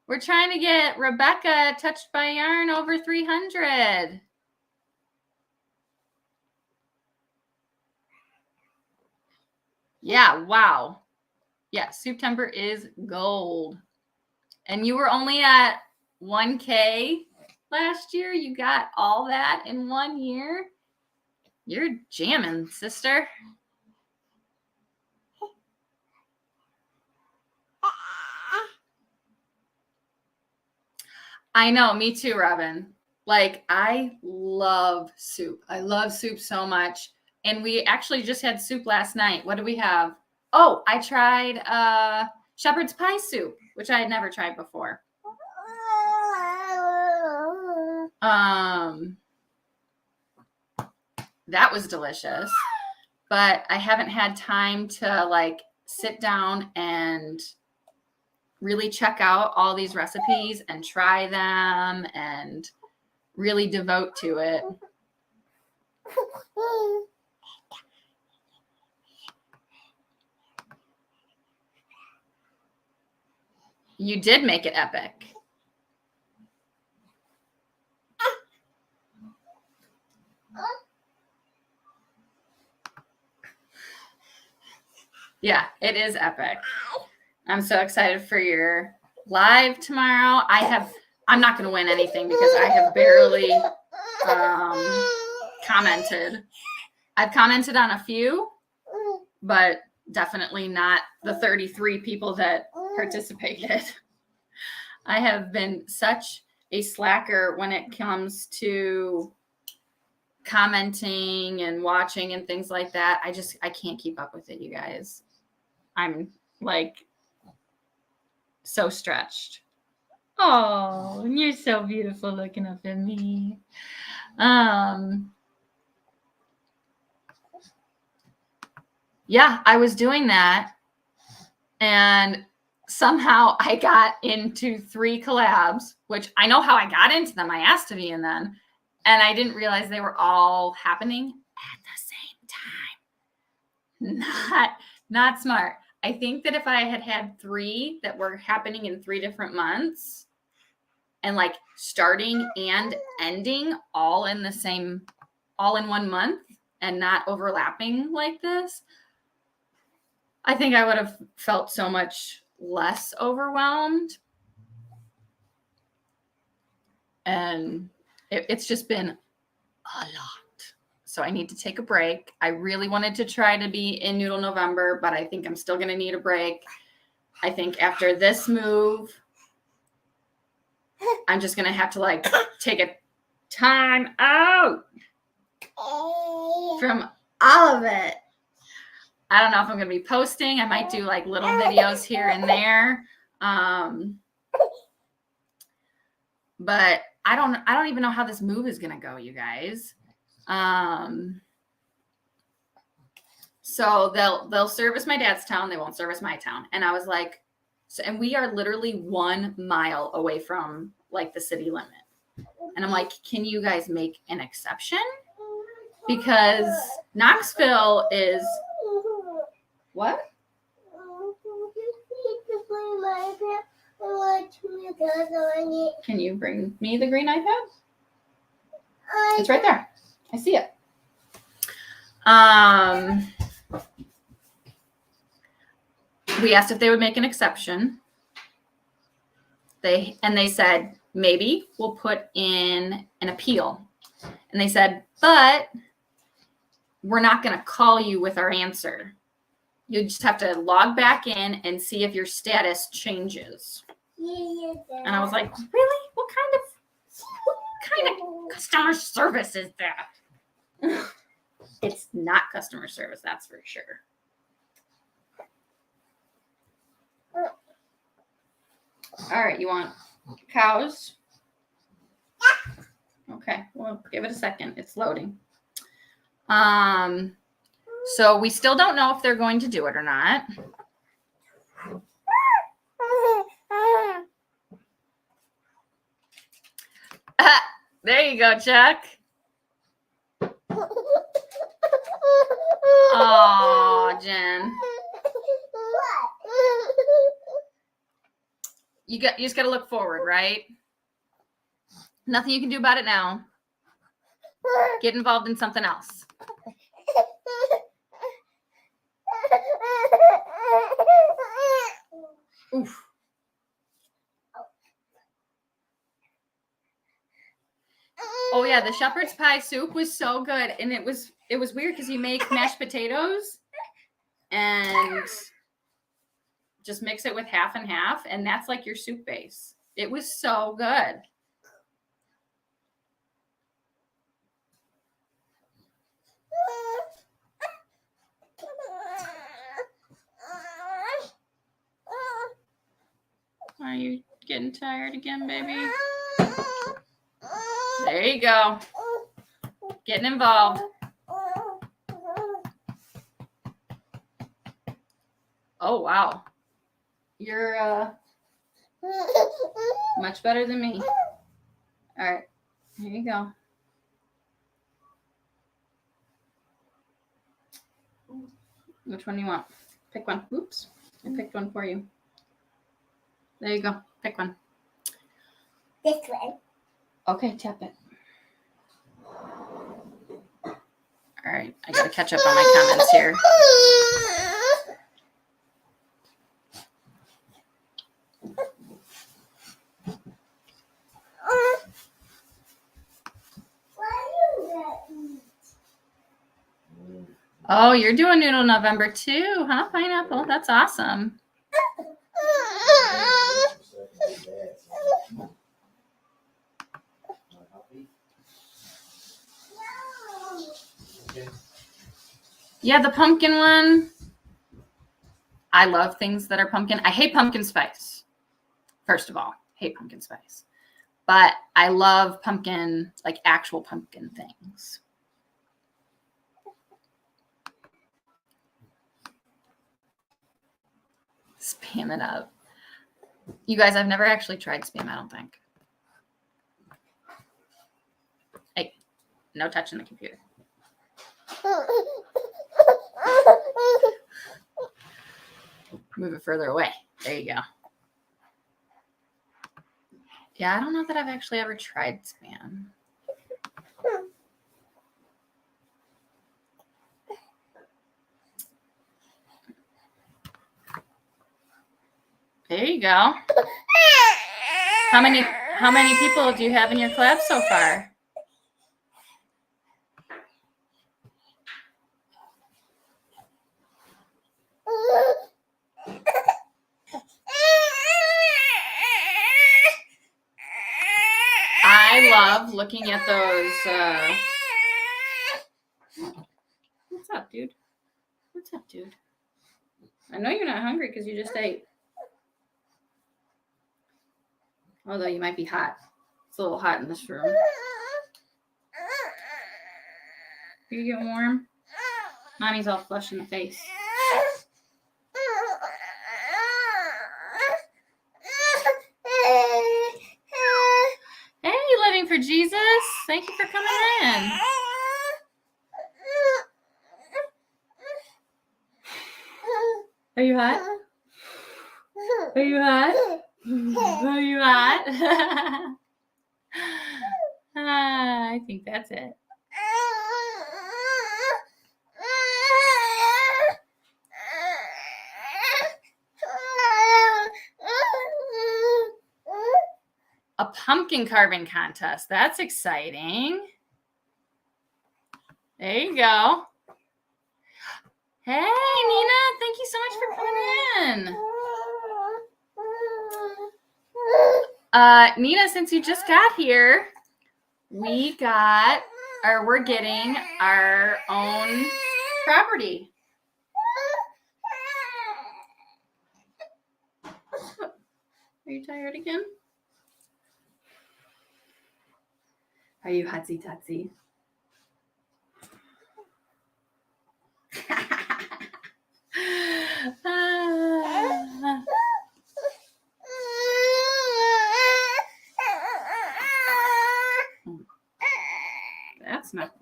[SPEAKER 1] We're trying to get Rebecca Touched by Yarn over 300. Yeah, wow. Yeah, September is gold. And you were only at 1K last year. You got all that in 1 year. You're jamming, sister. I know, me too, Robin. Like, I love soup. I love soup so much. And we actually just had soup last night. What do we have? Oh, I tried shepherd's pie soup, which I had never tried before. That was delicious. But I haven't had time to like sit down and really check out all these recipes and try them and really devote to it. You did make it epic. Yeah, it is epic. I'm so excited for your live tomorrow. I'm not going to win anything because I have barely commented. I've commented on a few, but definitely not the 33 people that participated. I have been such a slacker when it comes to commenting and watching and things like that. I can't keep up with it, you guys. I'm like so stretched. Oh, you're so beautiful looking up at me. Yeah, I was doing that, and somehow I got into 3 collabs, which I know how I got into them. I asked to be in them, and I didn't realize they were all happening at the same time. Not smart. I think that if I had had 3 that were happening in 3 different months and like starting and ending all in one month and not overlapping like this, I think I would have felt so much less overwhelmed. And it's just been a lot. So I need to take a break. I really wanted to try to be in Noodle November, but I think I'm still going to need a break. I think after this move, I'm just going to have to like take a time out from all of it. I don't know if I'm going to be posting. I might do like little videos here and there. But I don't even know how this move is going to go, you guys. So they'll service my dad's town. They won't service my town. And I was like, and we are literally 1 mile away from like the city limit. And I'm like, can you guys make an exception? Because Knoxville is what? Can you bring me the green iPad? It's right there. I see it. We asked if they would make an exception. They said, maybe we'll put in an appeal. And they said, but we're not going to call you with our answer. You just have to log back in and see if your status changes. And I was like, really? What kind of customer service is that? It's not customer service, that's for sure. All right, you want cows? Okay, well, give it a second. It's loading. So we still don't know if they're going to do it or not. There you go, Chuck. Oh, Jen. You just got to look forward, right? Nothing you can do about it now. Get involved in something else. Oof. Oh yeah, the shepherd's pie soup was so good, and it was weird because you make mashed potatoes and just mix it with half and half, and that's like your soup base. It was so good. Are you getting tired again, baby? There you go. Getting involved. Oh, wow. You're much better than me. All right. Here you go. Which one do you want? Pick one. Oops. I picked one for you. There you go. Pick one.
[SPEAKER 2] This one.
[SPEAKER 1] Okay, tap it. All right. I got to catch up on my comments here. Oh, you're doing Noodle November too, huh, Pineapple? That's awesome. Yeah, the pumpkin one. I love things that are pumpkin. I hate pumpkin spice. First of all, hate pumpkin spice. But I love pumpkin, like actual pumpkin things. Spam it up. You guys, I've never actually tried Spam, I don't think. Hey, no touching the computer. Move it further away. There you go. Yeah, I don't know that I've actually ever tried Spam. There you go. How many people do you have in your class so far? I love looking at those. What's up, dude? What's up, dude? I know you're not hungry because you just ate. Although you might be hot. It's a little hot in this room. Are you getting warm? Mommy's all flushed in the face. Hey, Living for Jesus. Thank you for coming in. Are you hot? Are you hot? Are you hot? I think that's it. A pumpkin carving contest. That's exciting. There you go. Hey, Nina. Thank you so much for coming in. Nina, since you just got here, we're getting our own property. Are you tired again? Are you hotsy totsy? That's not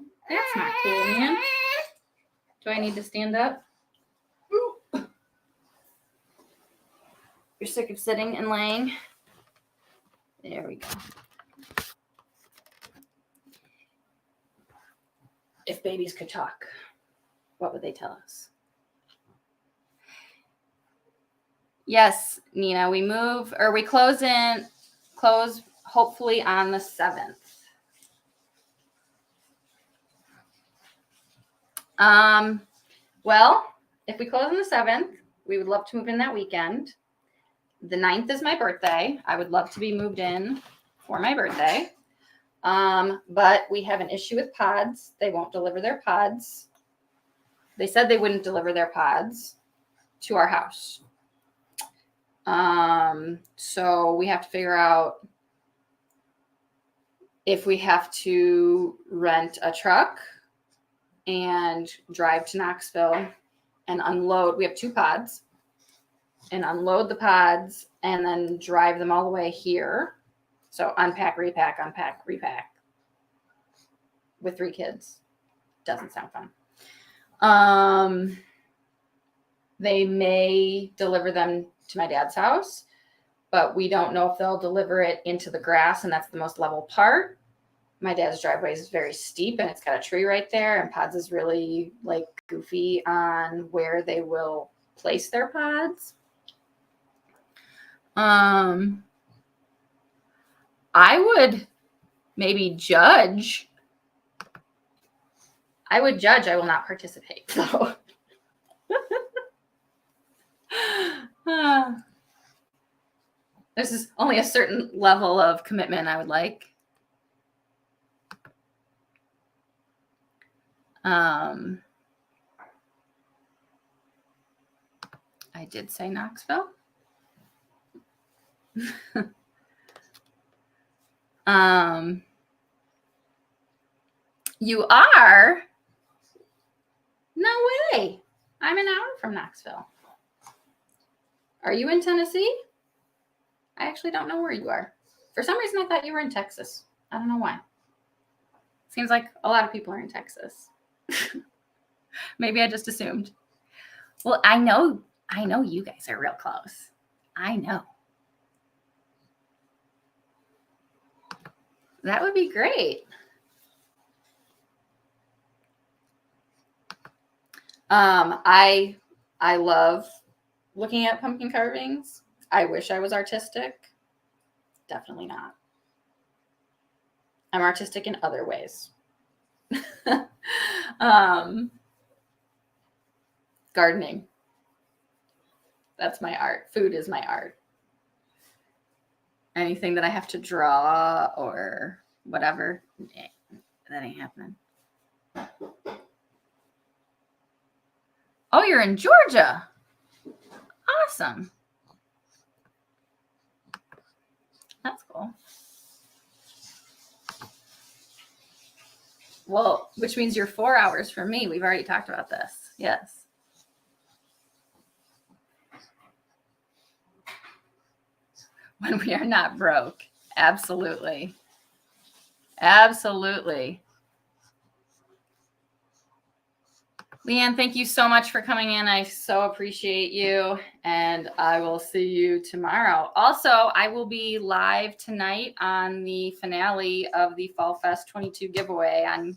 [SPEAKER 1] cool, man. Do I need to stand up? You're sick of sitting and laying? There we go. If babies could talk, what would they tell us? Yes, Nina, we close hopefully on the 7th. Well, if we close on the 7th, we would love to move in that weekend. The 9th is my birthday. I would love to be moved in for my birthday. But we have an issue with pods. They won't deliver their pods. They said they wouldn't deliver their pods to our house. So we have to figure out if we have to rent a truck and drive to Knoxville and unload. We have 2 pods and unload the pods and then drive them all the way here. So unpack, repack with 3 kids. Doesn't sound fun. They may deliver them to my dad's house, but we don't know if they'll deliver it into the grass, and that's the most level part. My dad's driveway is very steep and it's got a tree right there, and pods is really like goofy on where they will place their pods. I would maybe judge. I will not participate though. This is only a certain level of commitment I would like. I did say Knoxville. You are? No way. I'm an hour from Knoxville. Are you in Tennessee? I actually don't know where you are. For some reason, I thought you were in Texas. I don't know why. Seems like a lot of people are in Texas. Maybe I just assumed. Well, I know you guys are real close. I know. That would be great. I love looking at pumpkin carvings. I wish I was artistic. Definitely not. I'm artistic in other ways. Gardening. That's my art. Food is my art. Anything that I have to draw or whatever, that ain't happening. Oh, you're in Georgia. Awesome. That's cool. Well, which means you're 4 hours from me. We've already talked about this. Yes. When we are not broke. Absolutely. Absolutely. Leanne, thank you so much for coming in. I so appreciate you, and I will see you tomorrow. Also, I will be live tonight on the finale of the Fall Fest 22 giveaway on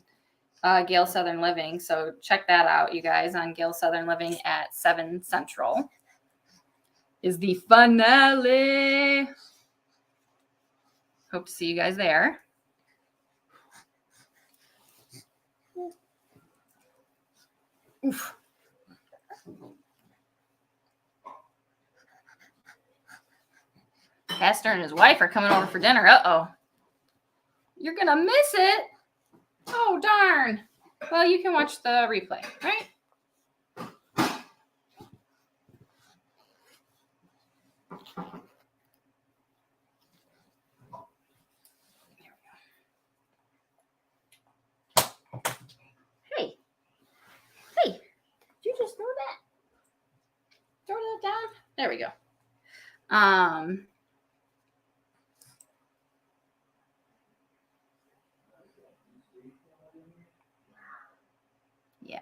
[SPEAKER 1] Gale Southern Living. So check that out, you guys, on Gale Southern Living at 7 Central. Is the finale. Hope to see you guys there. Oof. Pastor and his wife are coming over for dinner. Uh-oh. You're going to miss it. Oh, darn. Well, you can watch the replay, right? Hey. Hey. Did you just throw that? Throw that down? There we go. Yeah.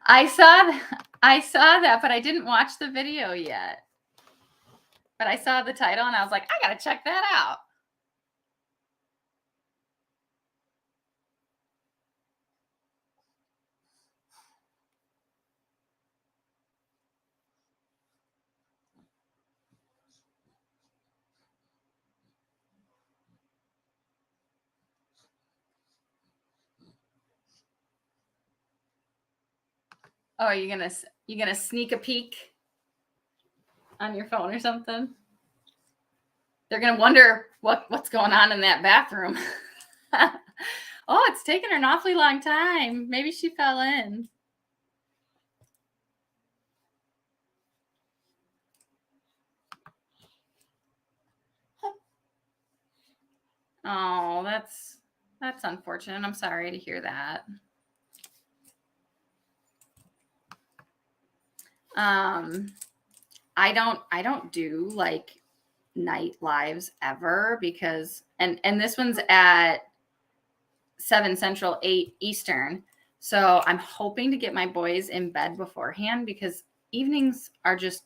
[SPEAKER 1] I saw that, but I didn't watch the video yet. But I saw the title and I was like, I gotta check that out. Oh, you gonna sneak a peek on your phone or something? They're gonna wonder what's going on in that bathroom. Oh, it's taken her an awfully long time. Maybe she fell in. Oh, that's unfortunate. I'm sorry to hear that. I don't do like night lives ever because and this one's at 7 Central, 8 Eastern. So I'm hoping to get my boys in bed beforehand because evenings are just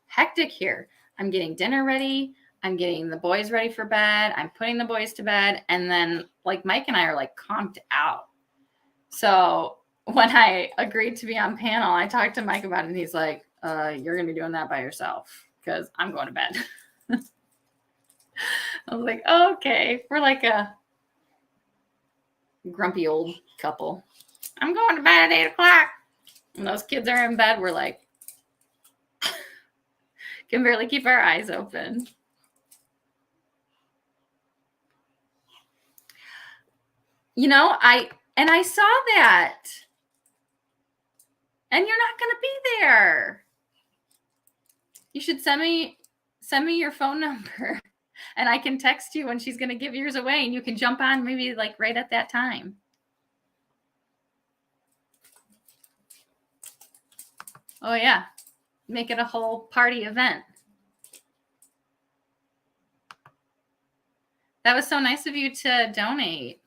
[SPEAKER 1] hectic here. I'm getting dinner ready. I'm getting the boys ready for bed. I'm putting the boys to bed. And then like Mike and I are like conked out. So when I agreed to be on panel, I talked to Mike about it and he's like, you're going to be doing that by yourself because I'm going to bed. I was like, oh, okay. We're like a grumpy old couple. I'm going to bed at 8 o'clock. When those kids are in bed, we're like, can barely keep our eyes open. I saw that. And you're not going to be there. You should send me your phone number and I can text you when she's going to give yours away and you can jump on maybe like right at that time. Oh yeah. Make it a whole party event. That was so nice of you to donate.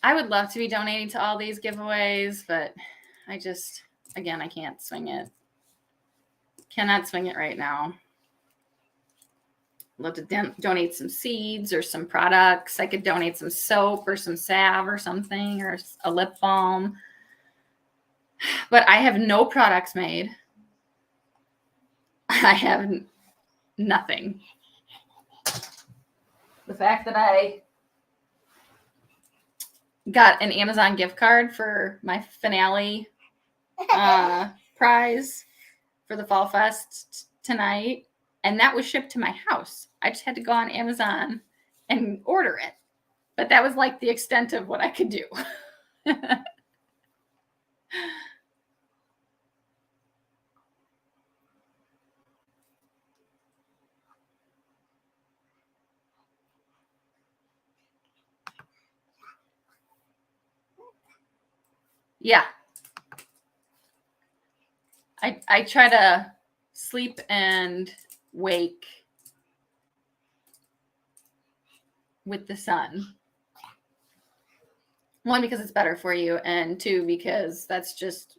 [SPEAKER 1] I would love to be donating to all these giveaways, but I can't swing it. Cannot swing it right now. I'd love to donate some seeds or some products. I could donate some soap or some salve or something, or a lip balm. But I have no products made. I have nothing. The fact that I got an Amazon gift card for my finale prize for the Fall Fest tonight, and that was shipped to my house. I just had to go on Amazon and order it. But that was like the extent of what I could do. Yeah. I try to sleep and wake with the sun. One, because it's better for you, and two, because that's just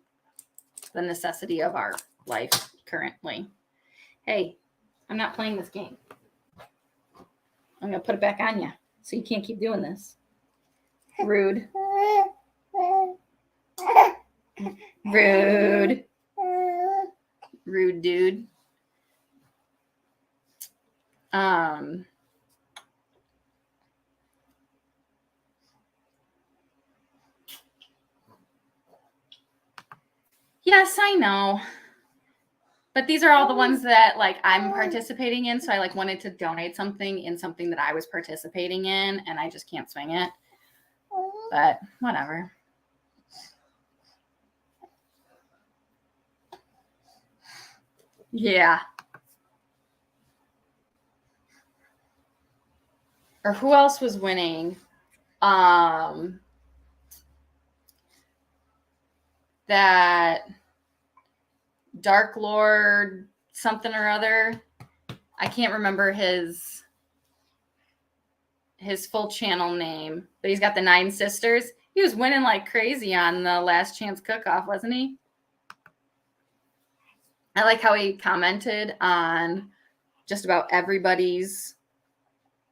[SPEAKER 1] the necessity of our life currently. Hey, I'm not playing this game. I'm going to put it back on you, so you can't keep doing this. Rude. Rude. Rude dude. Yes, I know. But these are all the ones that like I'm participating in. So I like wanted to donate something in something that I was participating in, and I just can't swing it. But whatever. Yeah. Or who else was winning? That Dark Lord something or other. I can't remember his full channel name, but he's got the 9 sisters. He was winning like crazy on the Last Chance Cook-Off, wasn't he? I like how he commented on just about everybody's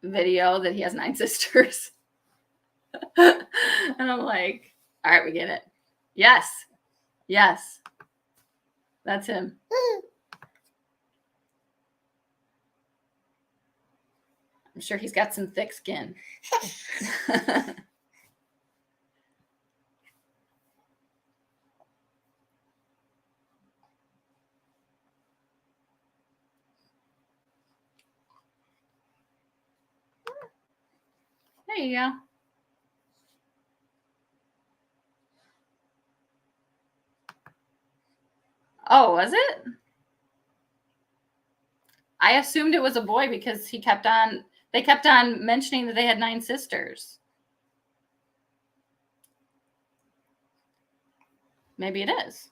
[SPEAKER 1] video that he has 9 sisters. And I'm like, all right, we get it. Yes. Yes. That's him. I'm sure he's got some thick skin. There you go. Oh, was it? I assumed it was a boy because they kept on mentioning that they had 9 sisters. Maybe it is.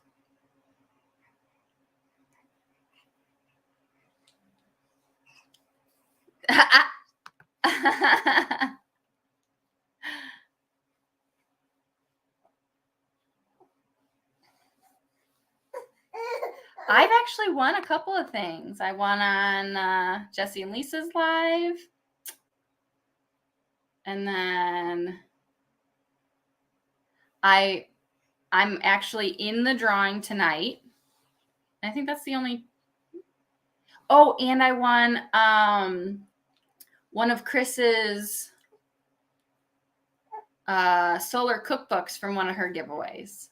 [SPEAKER 1] I've actually won a couple of things. I won on Jesse and Lisa's live. And then I'm actually in the drawing tonight. I think that's the only. Oh, and I won one of Chris's solar cookbooks from one of her giveaways.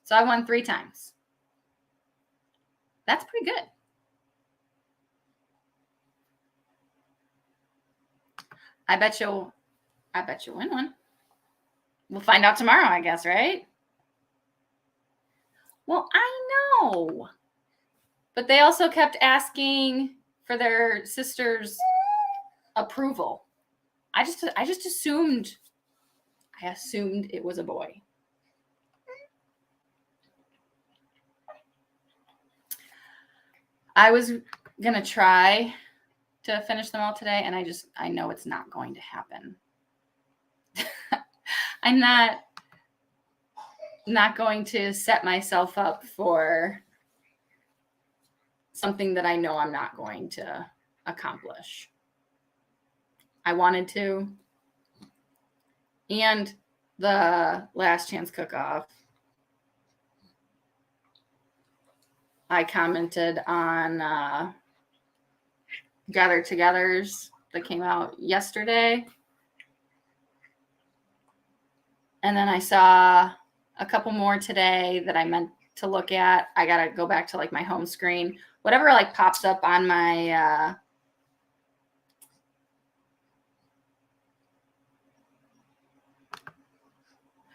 [SPEAKER 1] So I won 3 times. That's pretty good. I bet you'll win one. We'll find out tomorrow, I guess, right? Well, I know. But they also kept asking for their sister's approval. I just assumed it was a boy. I was gonna try to finish them all today, and I know it's not going to happen. I'm not going to set myself up for something that I know I'm not going to accomplish. I wanted to. And the Last Chance Cook-Off, I commented on Gather Togethers that came out yesterday. And then I saw a couple more today that I meant to look at. I got to go back to like my home screen. Whatever like pops up on my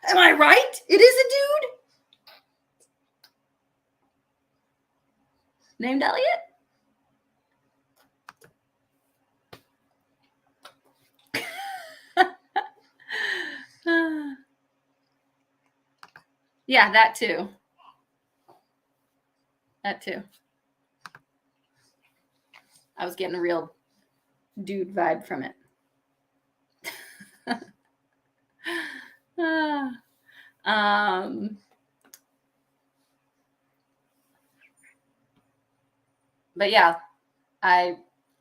[SPEAKER 1] Am I right? It is a dude named Elliot. Yeah, that too. I was getting a real dude vibe from it. But yeah, I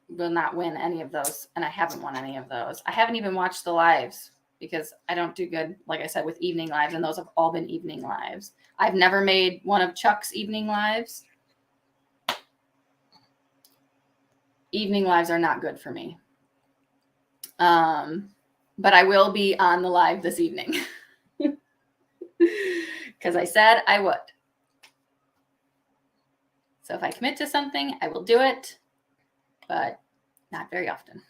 [SPEAKER 1] will not win any of those, and I haven't won any of those. I haven't even watched the lives because I don't do good, like I said, with evening lives, and those have all been evening lives. I've never made one of Chuck's evening lives. Evening lives are not good for me. But I will be on the live this evening because I said I would. So if I commit to something, I will do it, but not very often.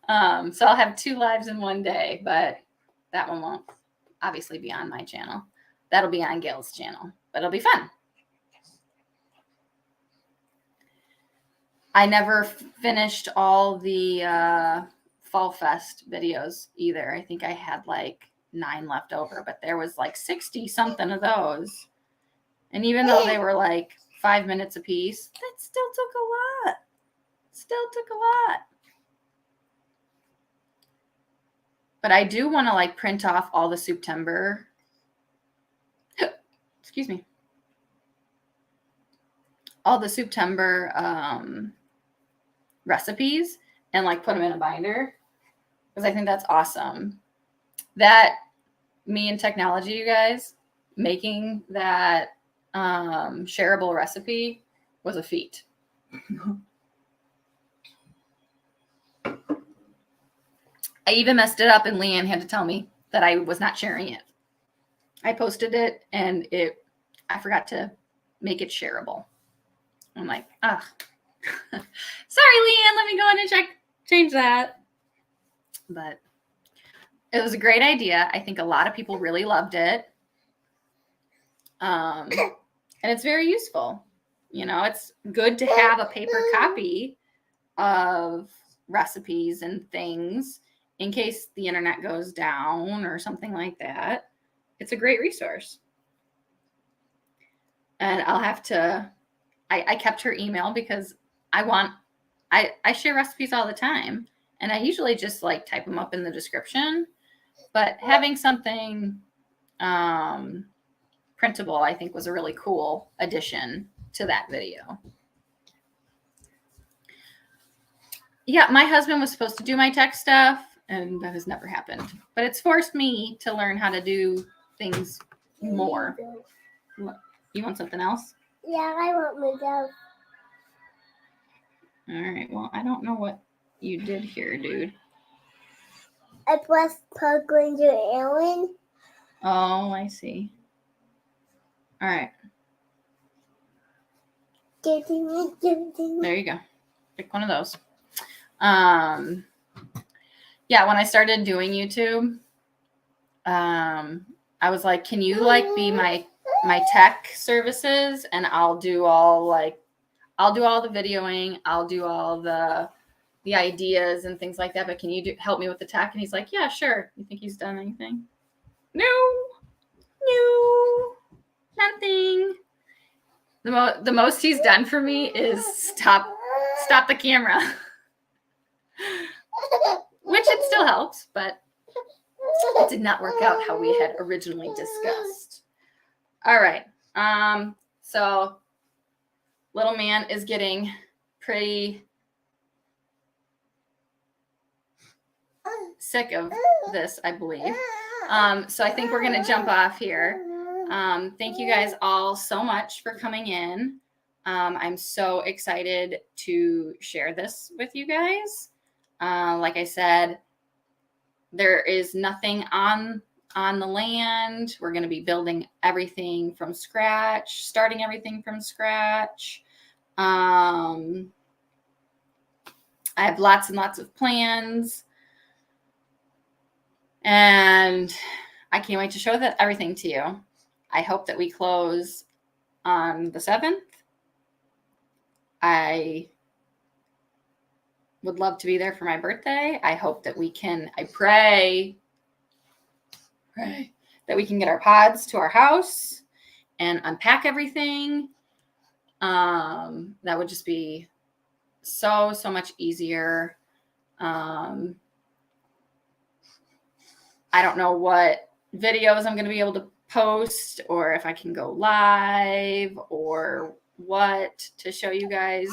[SPEAKER 1] So I'll have 2 lives in one day, but that one won't obviously be on my channel. That'll be on Gail's channel, but it'll be fun. I never finished all the Fall Fest videos either. I think I had like 9 left over, but there was like 60 something of those. And even though they were like 5 minutes a piece, that still took a lot. But I do want to like print off all the September. Excuse me. All the September recipes and like put them in a binder because I think that's awesome. That me and technology, you guys, making that shareable recipe was a feat. I even messed it up and Leanne had to tell me that I was not sharing it. I posted it and I forgot to make it shareable. I'm like, ugh. Sorry, Leanne, let me go in and change that. But it was a great idea. I think a lot of people really loved it. And it's very useful. You know, it's good to have a paper copy of recipes and things in case the internet goes down or something like that. It's a great resource. And I'll have to, I kept her email because I share recipes all the time. And I usually just like type them up in the description. But having something printable, I think, was a really cool addition to that video. Yeah, my husband was supposed to do my tech stuff, and that has never happened. But it's forced me to learn how to do things more. You want something else?
[SPEAKER 2] Yeah, I want myself.
[SPEAKER 1] All right. Well, I don't know what you did here, dude.
[SPEAKER 2] I pressed Park Ranger Aaron.
[SPEAKER 1] Oh, I see. All right. There you go. Pick one of those. Yeah, when I started doing YouTube, I was like, can you like be my tech services, and I'll do all the videoing, I'll do all the ideas and things like that, but can you help me with the tech? And he's like, yeah, sure. You think he's done anything? No, nothing. The most he's done for me is stop the camera, which it still helps, but it did not work out how we had originally discussed. All right. So little man is getting pretty sick of this, I believe. So I think we're going to jump off here. Thank you guys all so much for coming in. I'm so excited to share this with you guys. Like I said, there is nothing on the land. We're going to be building everything from scratch, starting everything from scratch. I have lots and lots of plans, and I can't wait to show everything to you. I hope that we close on the 7th. I would love to be there for my birthday. I hope that we can, I pray that we can get our pods to our house and unpack everything. That would just be so much easier. I don't know what videos I'm going to be able to post, or if I can go live, or what to show you guys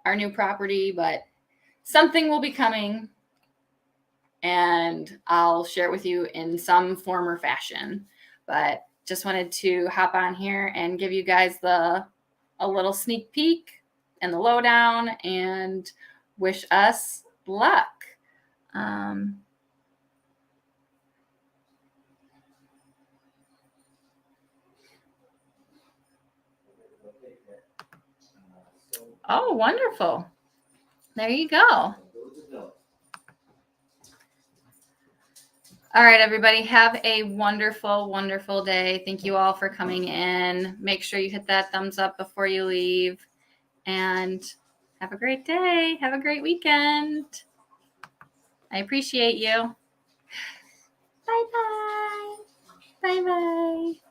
[SPEAKER 1] our new property, but something will be coming, and I'll share it with you in some form or fashion. But just wanted to hop on here and give you guys a little sneak peek and the lowdown, and wish us luck. Oh, wonderful. There you go. All right, everybody, have a wonderful, wonderful day. Thank you all for coming in. Make sure you hit that thumbs up before you leave, and have a great day. Have a great weekend. I appreciate you. Bye-bye. Bye-bye.